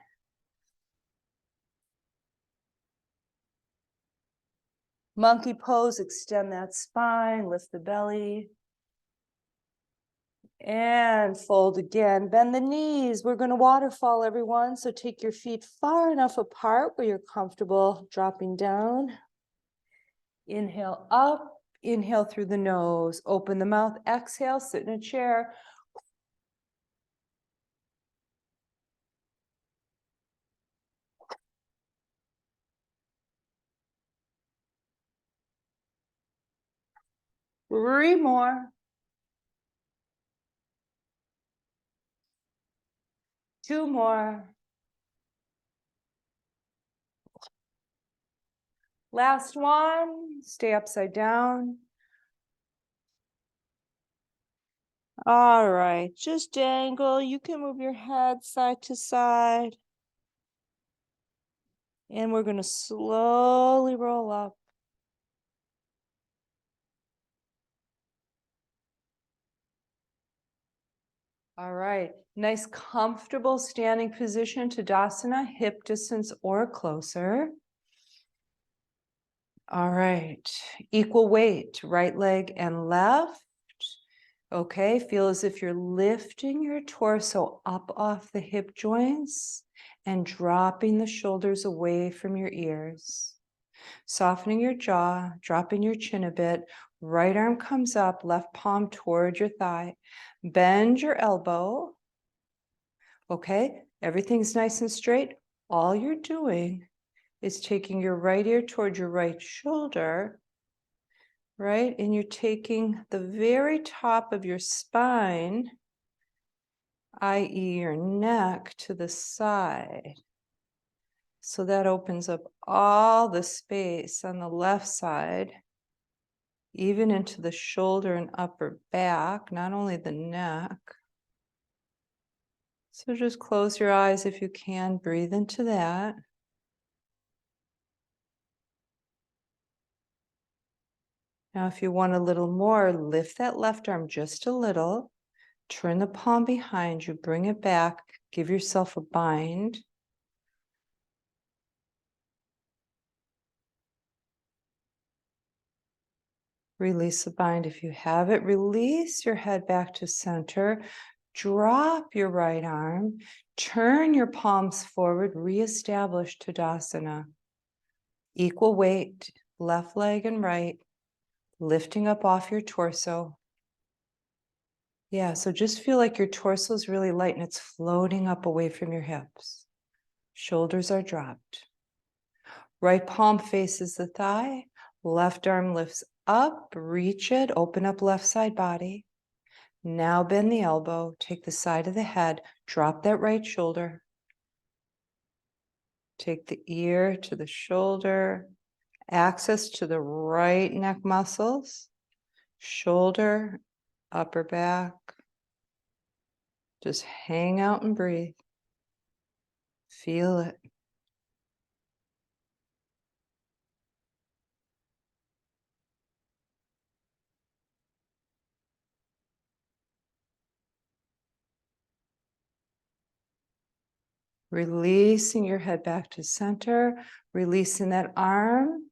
Monkey pose, extend that spine, lift the belly. And fold again. Bend the knees. We're going to waterfall, everyone. So take your feet far enough apart where you're comfortable dropping down. Inhale up, inhale through the nose. Open the mouth, exhale, sit in a chair. Three more. Two more. Last one. Stay upside down. All right, just dangle. You can move your head side to side. And we're going to slowly roll up. All right, nice comfortable standing position, Tadasana, hip distance or closer. All right, equal weight, right leg and left. Okay, feel as if you're lifting your torso up off the hip joints and dropping the shoulders away from your ears. Softening your jaw, dropping your chin a bit. Right arm comes up, left palm toward your thigh. Bend your elbow. Okay, everything's nice and straight. All you're doing is taking your right ear toward your right shoulder, right? And you're taking the very top of your spine, i.e. your neck, to the side. So that opens up all the space on the left side, even into the shoulder and upper back, not only the neck. So just close your eyes if you can, breathe into that. Now, if you want a little more, lift that left arm just a little, turn the palm behind you, bring it back, give yourself a bind. Release the bind. If you have it, release your head back to center. Drop your right arm. Turn your palms forward. Reestablish Tadasana. Equal weight, left leg and right. Lifting up off your torso. Yeah, so just feel like your torso is really light and it's floating up away from your hips. Shoulders are dropped. Right palm faces the thigh. Left arm lifts up, reach it, open up left side body. Now bend the elbow, take the side of the head, drop that right shoulder. Take the ear to the shoulder, access to the right neck muscles, shoulder, upper back. Just hang out and breathe. Feel it. Releasing your head back to center, releasing that arm,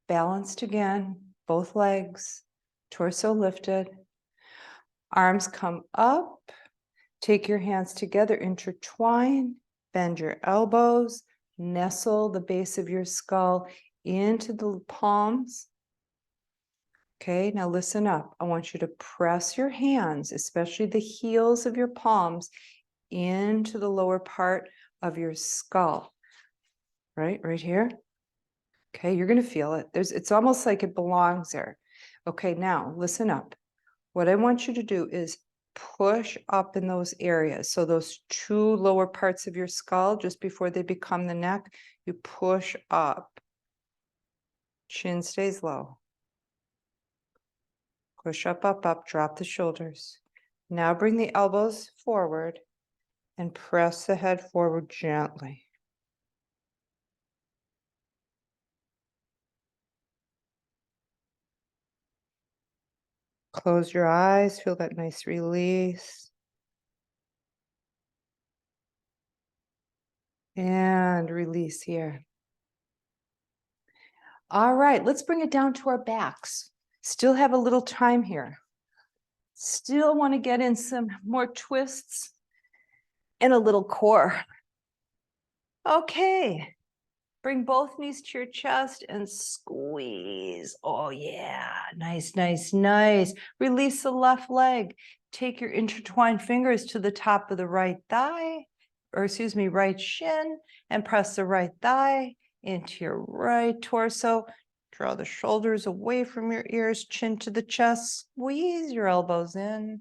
balanced again, both legs, torso lifted. Arms come up, take your hands together, intertwine, bend your elbows, nestle the base of your skull into the palms. Okay, now listen up. I want you to press your hands, especially the heels of your palms, into the lower part of your skull. Right here. Okay, you're going to feel it. It's almost like it belongs there. Okay, now listen up. What I want you to do is push up in those areas. So those two lower parts of your skull, just before they become the neck, you push up. Chin stays low. Push up, up, up, drop the shoulders. Now bring the elbows forward and press the head forward gently. Close your eyes, feel that nice release. And release here. All right, let's bring it down to our backs. Still have a little time here. Still want to get in some more twists and a little core. Okay, bring both knees to your chest and squeeze. Oh yeah, nice, nice, nice. Release the left leg. Take your intertwined fingers to the top of the right thigh, or excuse me, right shin, and press the right thigh into your right torso. Draw the shoulders away from your ears, chin to the chest, squeeze your elbows in.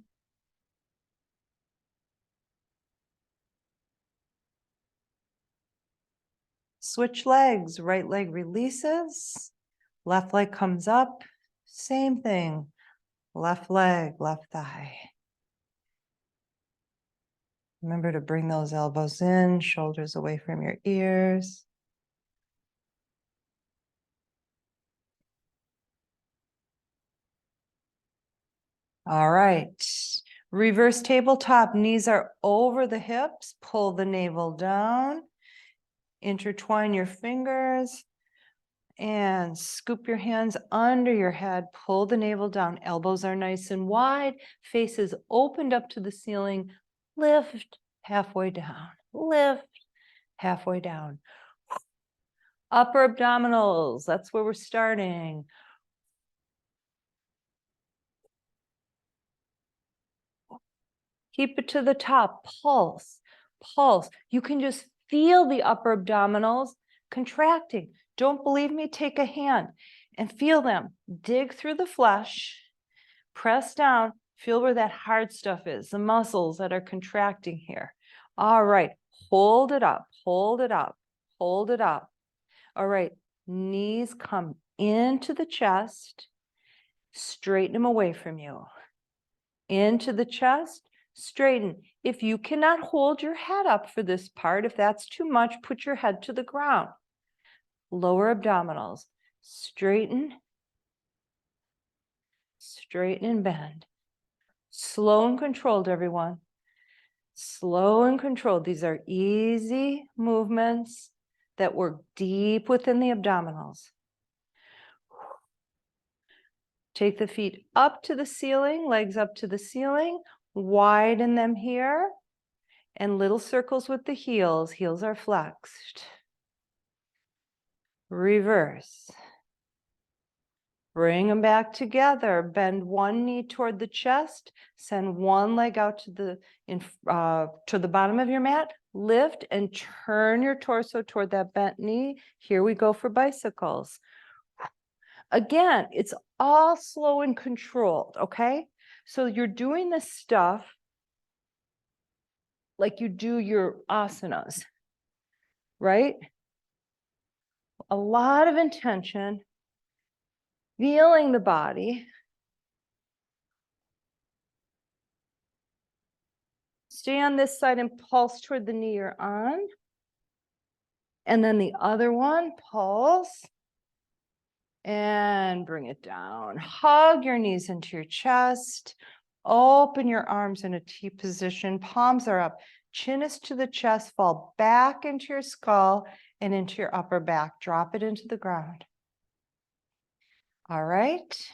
Switch legs, right leg releases, left leg comes up, same thing, left leg, left thigh. Remember to bring those elbows in, shoulders away from your ears. All right, reverse tabletop, knees are over the hips, pull the navel down, intertwine your fingers, and scoop your hands under your head, pull the navel down, elbows are nice and wide, face is opened up to the ceiling, lift halfway down, lift halfway down. Upper abdominals, that's where we're starting. Keep it to the top, pulse, pulse. You can just feel the upper abdominals contracting. Don't believe me? Take a hand and feel them. Dig through the flesh, press down, feel where that hard stuff is, the muscles that are contracting here. All right, hold it up, hold it up, hold it up. All right, knees come into the chest, straighten them away from you. Into the chest, straighten. If you cannot hold your head up for this part, if that's too much, put your head to the ground. Lower abdominals, straighten, straighten and bend. Slow and controlled, everyone. Slow and controlled. These are easy movements that work deep within the abdominals. Take the feet up to the ceiling, legs up to the ceiling, widen them here, and little circles with the heels. Heels are flexed. Reverse. Bring them back together. Bend one knee toward the chest. Send one leg out to the bottom of your mat. Lift and turn your torso toward that bent knee. Here we go for bicycles. Again, it's all slow and controlled, okay? So you're doing this stuff like you do your asanas, right? A lot of intention, feeling the body. Stay on this side and pulse toward the knee you're on. And then the other one, pulse. And bring it down. Hug your knees into your chest. Open your arms in a T position. Palms are up. Chin is to the chest. Fall back into your skull and into your upper back. Drop it into the ground. All right.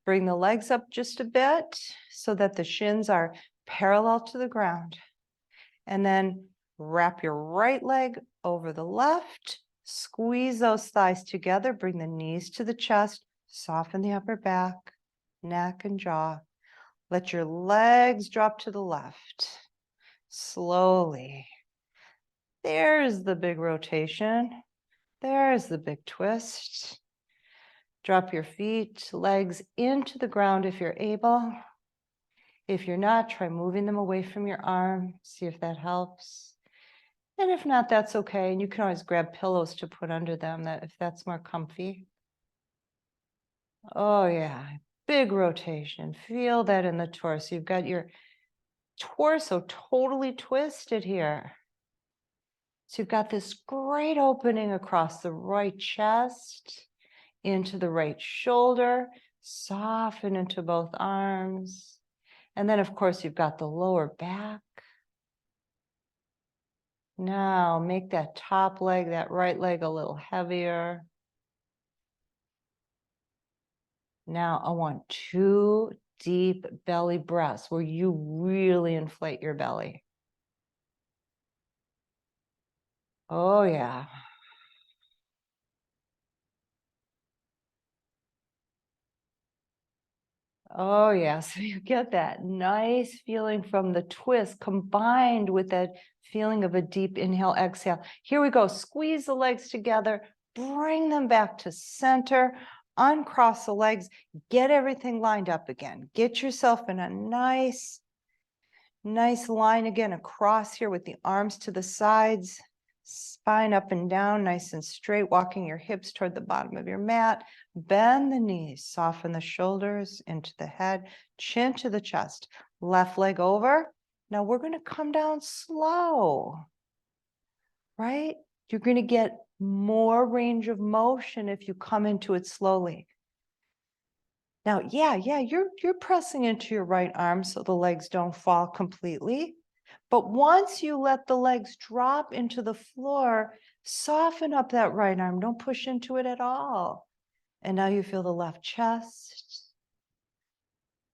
Bring the legs up just a bit so that the shins are parallel to the ground. And then wrap your right leg over the left. Squeeze those thighs together. Bring the knees to the chest. Soften the upper back, neck, and jaw. Let your legs drop to the left. Slowly. There's the big rotation. There's the big twist. Drop your feet, legs into the ground if you're able. If you're not, try moving them away from your arm. See if that helps. And if not, that's okay. And you can always grab pillows to put under them if that's more comfy. Oh yeah, big rotation. Feel that in the torso. You've got your torso totally twisted here. So you've got this great opening across the right chest, into the right shoulder, soften into both arms. And then of course you've got the lower back. Now make that top leg, that right leg a little heavier. Now I want 2 deep belly breaths where you really inflate your belly. Oh yeah. Oh yeah, so you get that nice feeling from the twist combined with that feeling of a deep inhale, exhale. Here we go, squeeze the legs together, bring them back to center, uncross the legs, get everything lined up again. Get yourself in a nice line again across here with the arms to the sides, spine up and down, nice and straight, walking your hips toward the bottom of your mat. Bend the knees, soften the shoulders into the head, chin to the chest, left leg over. Now we're going to come down slow, right? You're going to get more range of motion if you come into it slowly. Now, yeah, you're pressing into your right arm so the legs don't fall completely. But once you let the legs drop into the floor, soften up that right arm. Don't push into it at all. And now you feel the left chest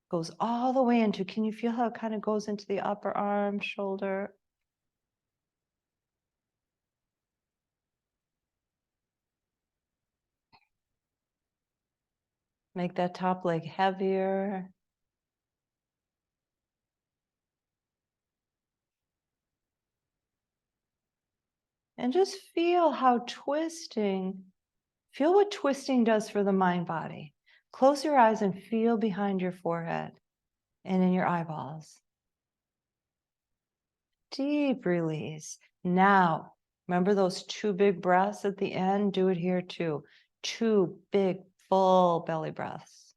goes all the way into, can you feel how it kind of goes into the upper arm, shoulder? Make that top leg heavier. And just feel how feel what twisting does for the mind body. Close your eyes and feel behind your forehead and in your eyeballs. Deep release. Now, remember those 2 big breaths at the end? Do it here too. 2 big, full belly breaths.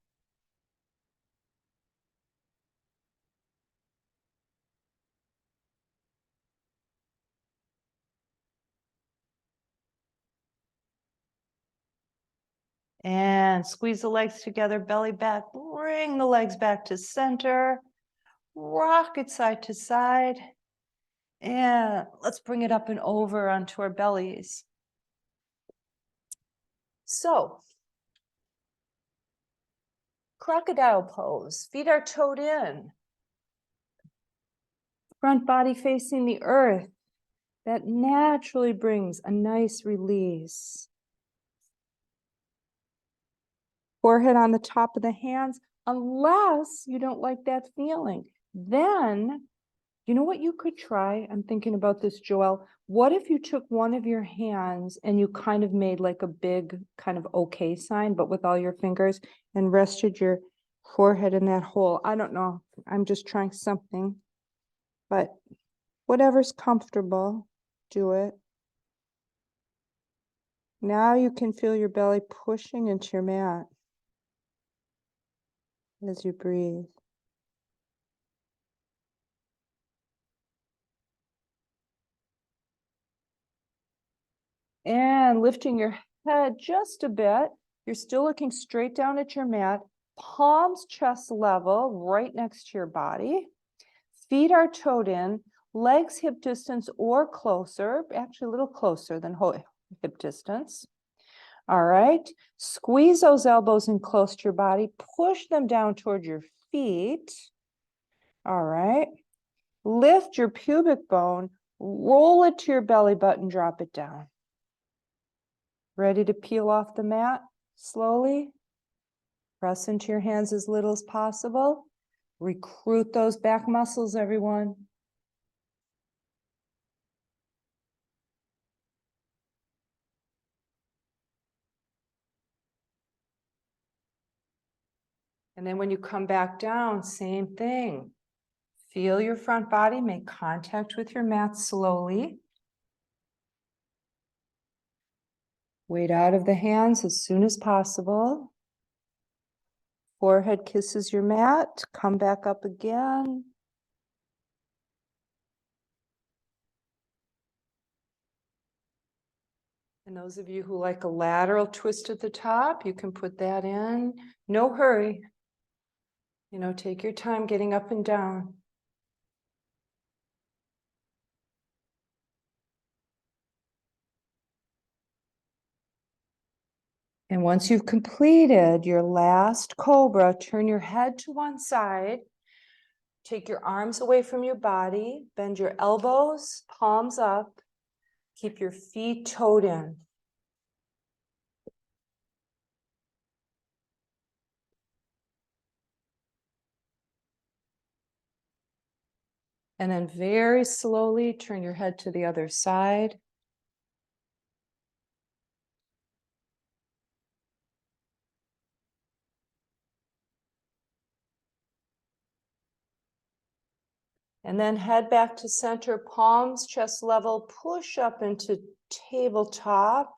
And squeeze the legs together, belly back, bring the legs back to center, rock it side to side. And let's bring it up and over onto our bellies. So, crocodile pose, feet are toed in. Front body facing the earth. That naturally brings a nice release. Forehead on the top of the hands, unless you don't like that feeling. Then, you know what you could try? I'm thinking about this, Joelle. What if you took one of your hands and you kind of made like a big kind of okay sign, but with all your fingers, and rested your forehead in that hole? I don't know. I'm just trying something, but whatever's comfortable, do it. Now you can feel your belly pushing into your mat as you breathe. And lifting your head just a bit. You're still looking straight down at your mat, palms chest level, right next to your body. Feet are toed in, legs hip distance or closer, actually a little closer than hip distance. All right, squeeze those elbows in close to your body, push them down toward your feet. All right, lift your pubic bone, roll it to your belly button, drop it down. Ready to peel off the mat slowly? Press into your hands as little as possible. Recruit those back muscles, everyone. And then when you come back down, same thing. Feel your front body, make contact with your mat slowly. Weight out of the hands as soon as possible. Forehead kisses your mat, come back up again. And those of you who like a lateral twist at the top, you can put that in. No hurry. You know, take your time getting up and down. And once you've completed your last cobra, turn your head to one side. Take your arms away from your body. Bend your elbows, palms up. Keep your feet toed in. And then very slowly turn your head to the other side. And then head back to center, palms chest level, push up into tabletop.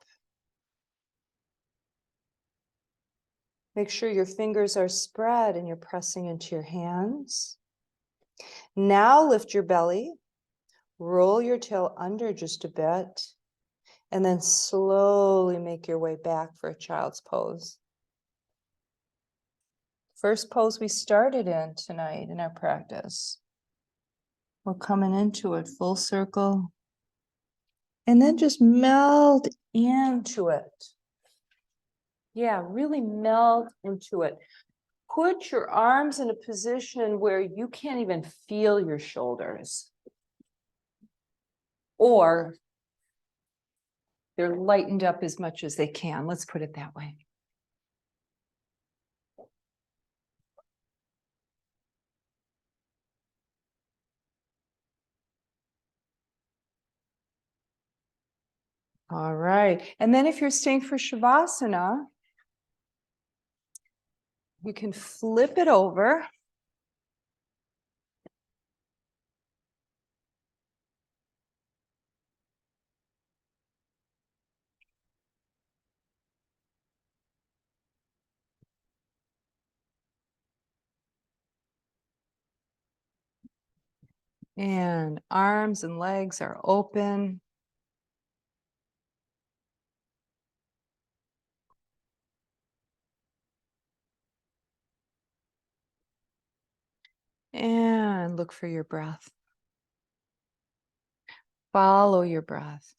Make sure your fingers are spread and you're pressing into your hands. Now lift your belly, roll your tail under just a bit, and then slowly make your way back for a child's pose. First pose we started in tonight in our practice. We're coming into it full circle. And then just meld into it. Yeah, really meld into it. Put your arms in a position where you can't even feel your shoulders. Or they're lightened up as much as they can. Let's put it that way. All right. And then if you're staying for Shavasana, you can flip it over. And arms and legs are open. And look for your breath. Follow your breath.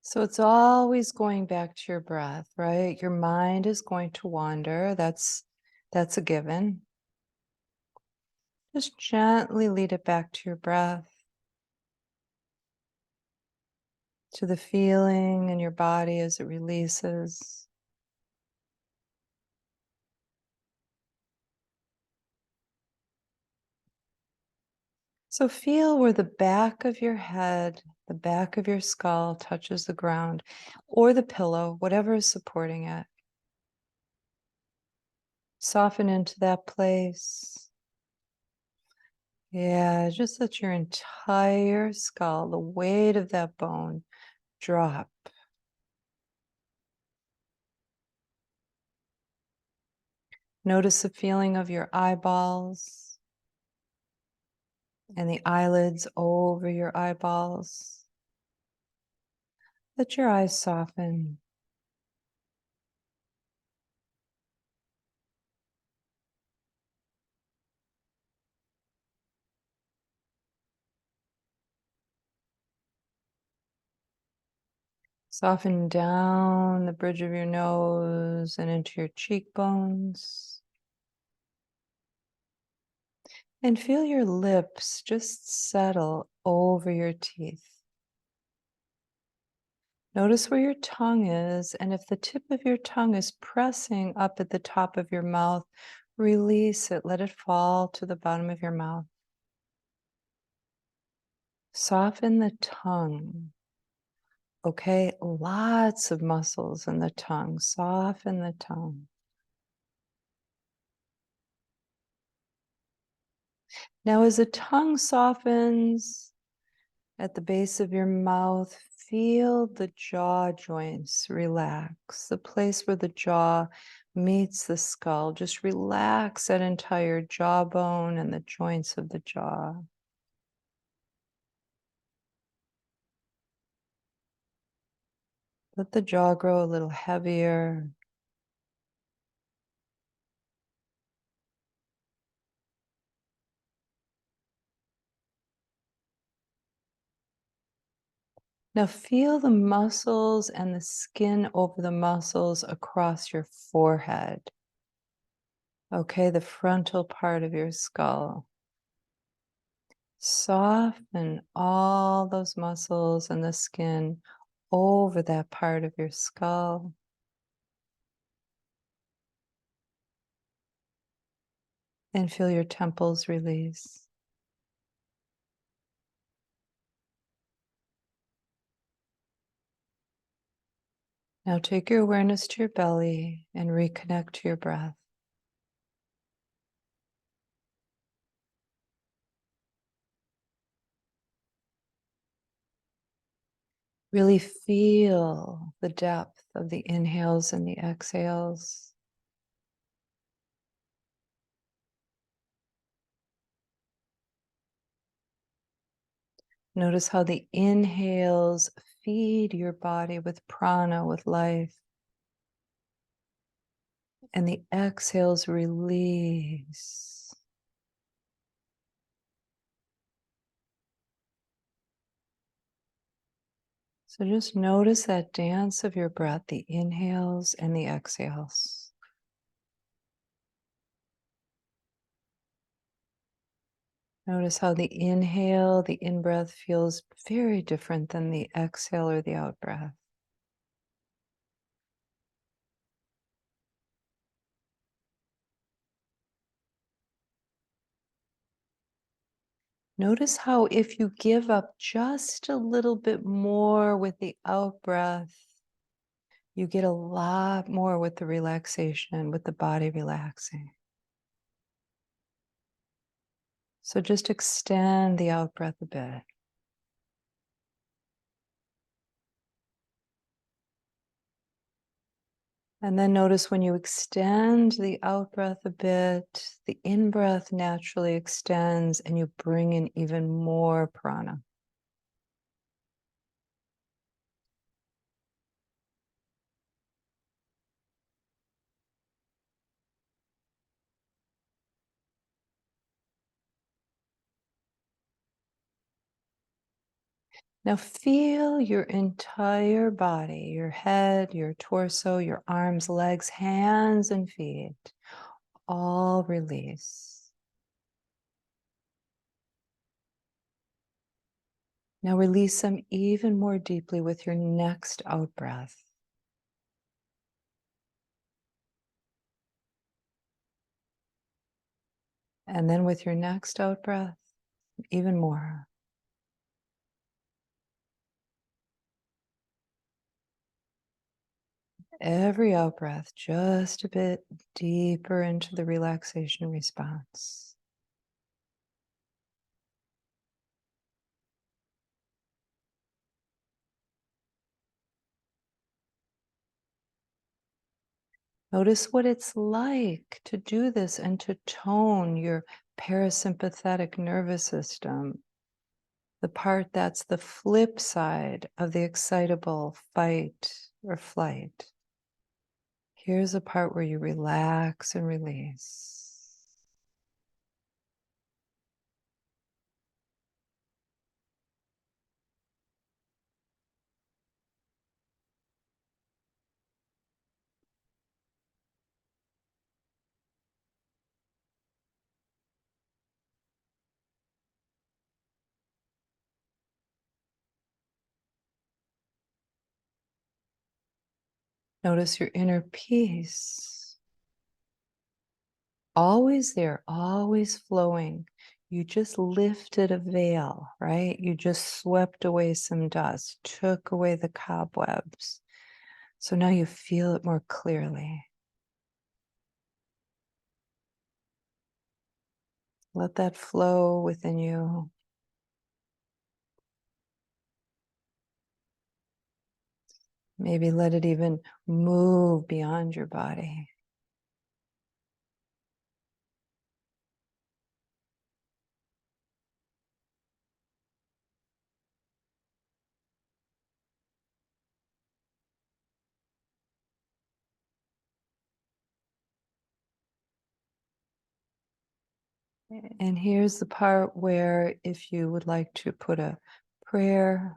So it's always going back to your breath, right? Your mind is going to wander. That's a given. Just gently lead it back to your breath, to the feeling in your body as it releases. So feel where the back of your head, the back of your skull touches the ground or the pillow, whatever is supporting it. Soften into that place. Yeah, just let your entire skull, the weight of that bone, drop. Notice the feeling of your eyeballs and the eyelids over your eyeballs. Let your eyes soften. Soften down the bridge of your nose and into your cheekbones. And feel your lips just settle over your teeth. Notice where your tongue is, and if the tip of your tongue is pressing up at the top of your mouth, release it. Let it fall to the bottom of your mouth. Soften the tongue. Okay, lots of muscles in the tongue. Soften the tongue. Now, as the tongue softens at the base of your mouth, feel the jaw joints relax, the place where the jaw meets the skull. Just relax that entire jawbone and the joints of the jaw. Let the jaw grow a little heavier. Now feel the muscles and the skin over the muscles across your forehead. Okay, the frontal part of your skull. Soften all those muscles and the skin over that part of your skull. And feel your temples release. Now take your awareness to your belly and reconnect to your breath. Really feel the depth of the inhales and the exhales. Notice how the inhales feed your body with prana, with life, and the exhales release. So just notice that dance of your breath, the inhales and the exhales. Notice how the inhale, the in-breath feels very different than the exhale or the out-breath. Notice how if you give up just a little bit more with the out-breath, you get a lot more with the relaxation, with the body relaxing. So just extend the out-breath a bit. And then notice when you extend the out-breath a bit, the in-breath naturally extends and you bring in even more prana. Now feel your entire body, your head, your torso, your arms, legs, hands, and feet, all release. Now release them even more deeply with your next out breath. And then with your next out breath, even more. Every out breath, just a bit deeper into the relaxation response. Notice what it's like to do this and to tone your parasympathetic nervous system, the part that's the flip side of the excitable fight or flight. Here's a part where you relax and release. Notice your inner peace. Always there, always flowing. You just lifted a veil, right? You just swept away some dust, took away the cobwebs. So now you feel it more clearly. Let that flow within you. Maybe let it even move beyond your body. And here's the part where if you would like to put a prayer,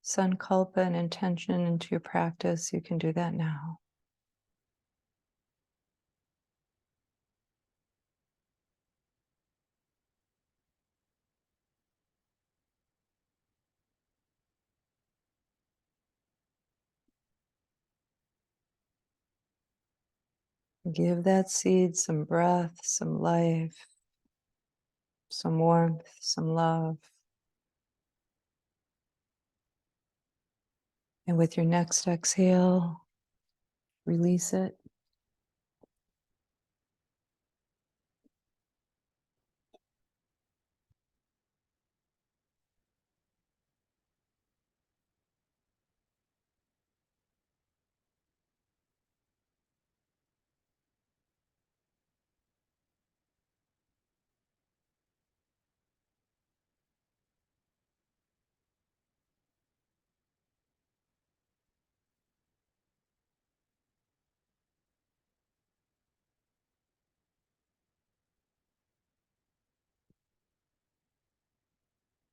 sankalpa, and intention into your practice, you can do that now. Give that seed some breath, some life, some warmth, some love. And with your next exhale, release it.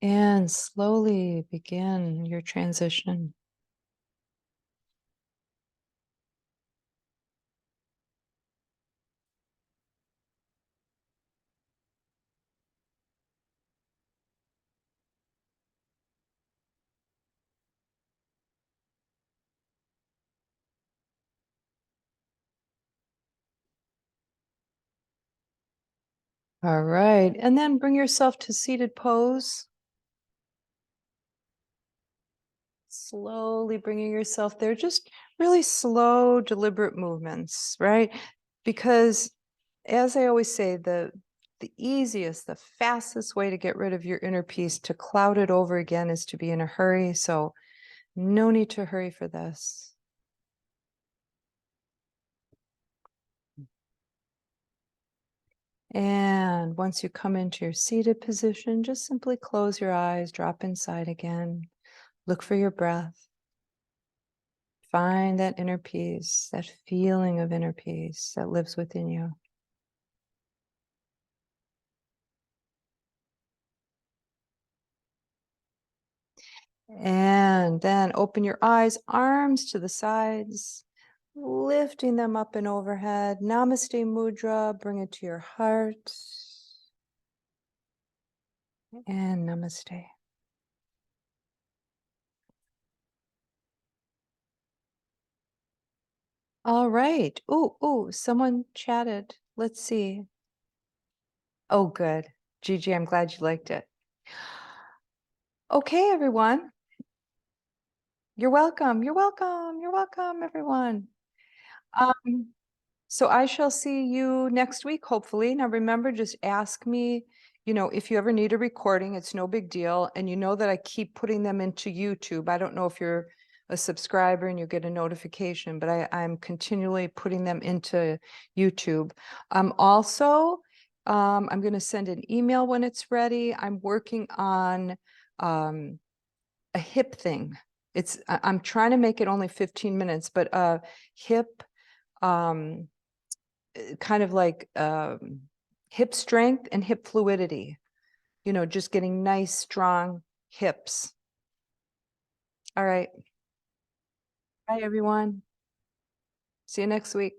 And slowly begin your transition. All right. And then bring yourself to seated pose. Slowly bringing yourself there, just really slow, deliberate movements, right? Because as I always say, the easiest, the fastest way to get rid of your inner peace, to cloud it over again, is to be in a hurry. So no need to hurry for this. And once you come into your seated position, just simply close your eyes, drop inside again, look for your breath. Find that inner peace, that feeling of inner peace that lives within you. And then open your eyes, arms to the sides, lifting them up and overhead. Namaste Mudra, bring it to your heart. And namaste. All right. Oh, someone chatted. Let's see. Oh, good. Gigi, I'm glad you liked it. Okay, everyone. You're welcome. You're welcome. You're welcome, everyone. So I shall see you next week, hopefully. Now remember, just ask me, if you ever need a recording, it's no big deal. And you know that I keep putting them into YouTube. I don't know if you're a subscriber and you get a notification, but I'm continually putting them into YouTube. Also, I'm going to send an email when it's ready. I'm working on a hip thing. I'm trying to make it only 15 minutes, but hip, um, kind of like hip strength and hip fluidity, just getting nice, strong hips. All right. Bye, everyone. See you next week.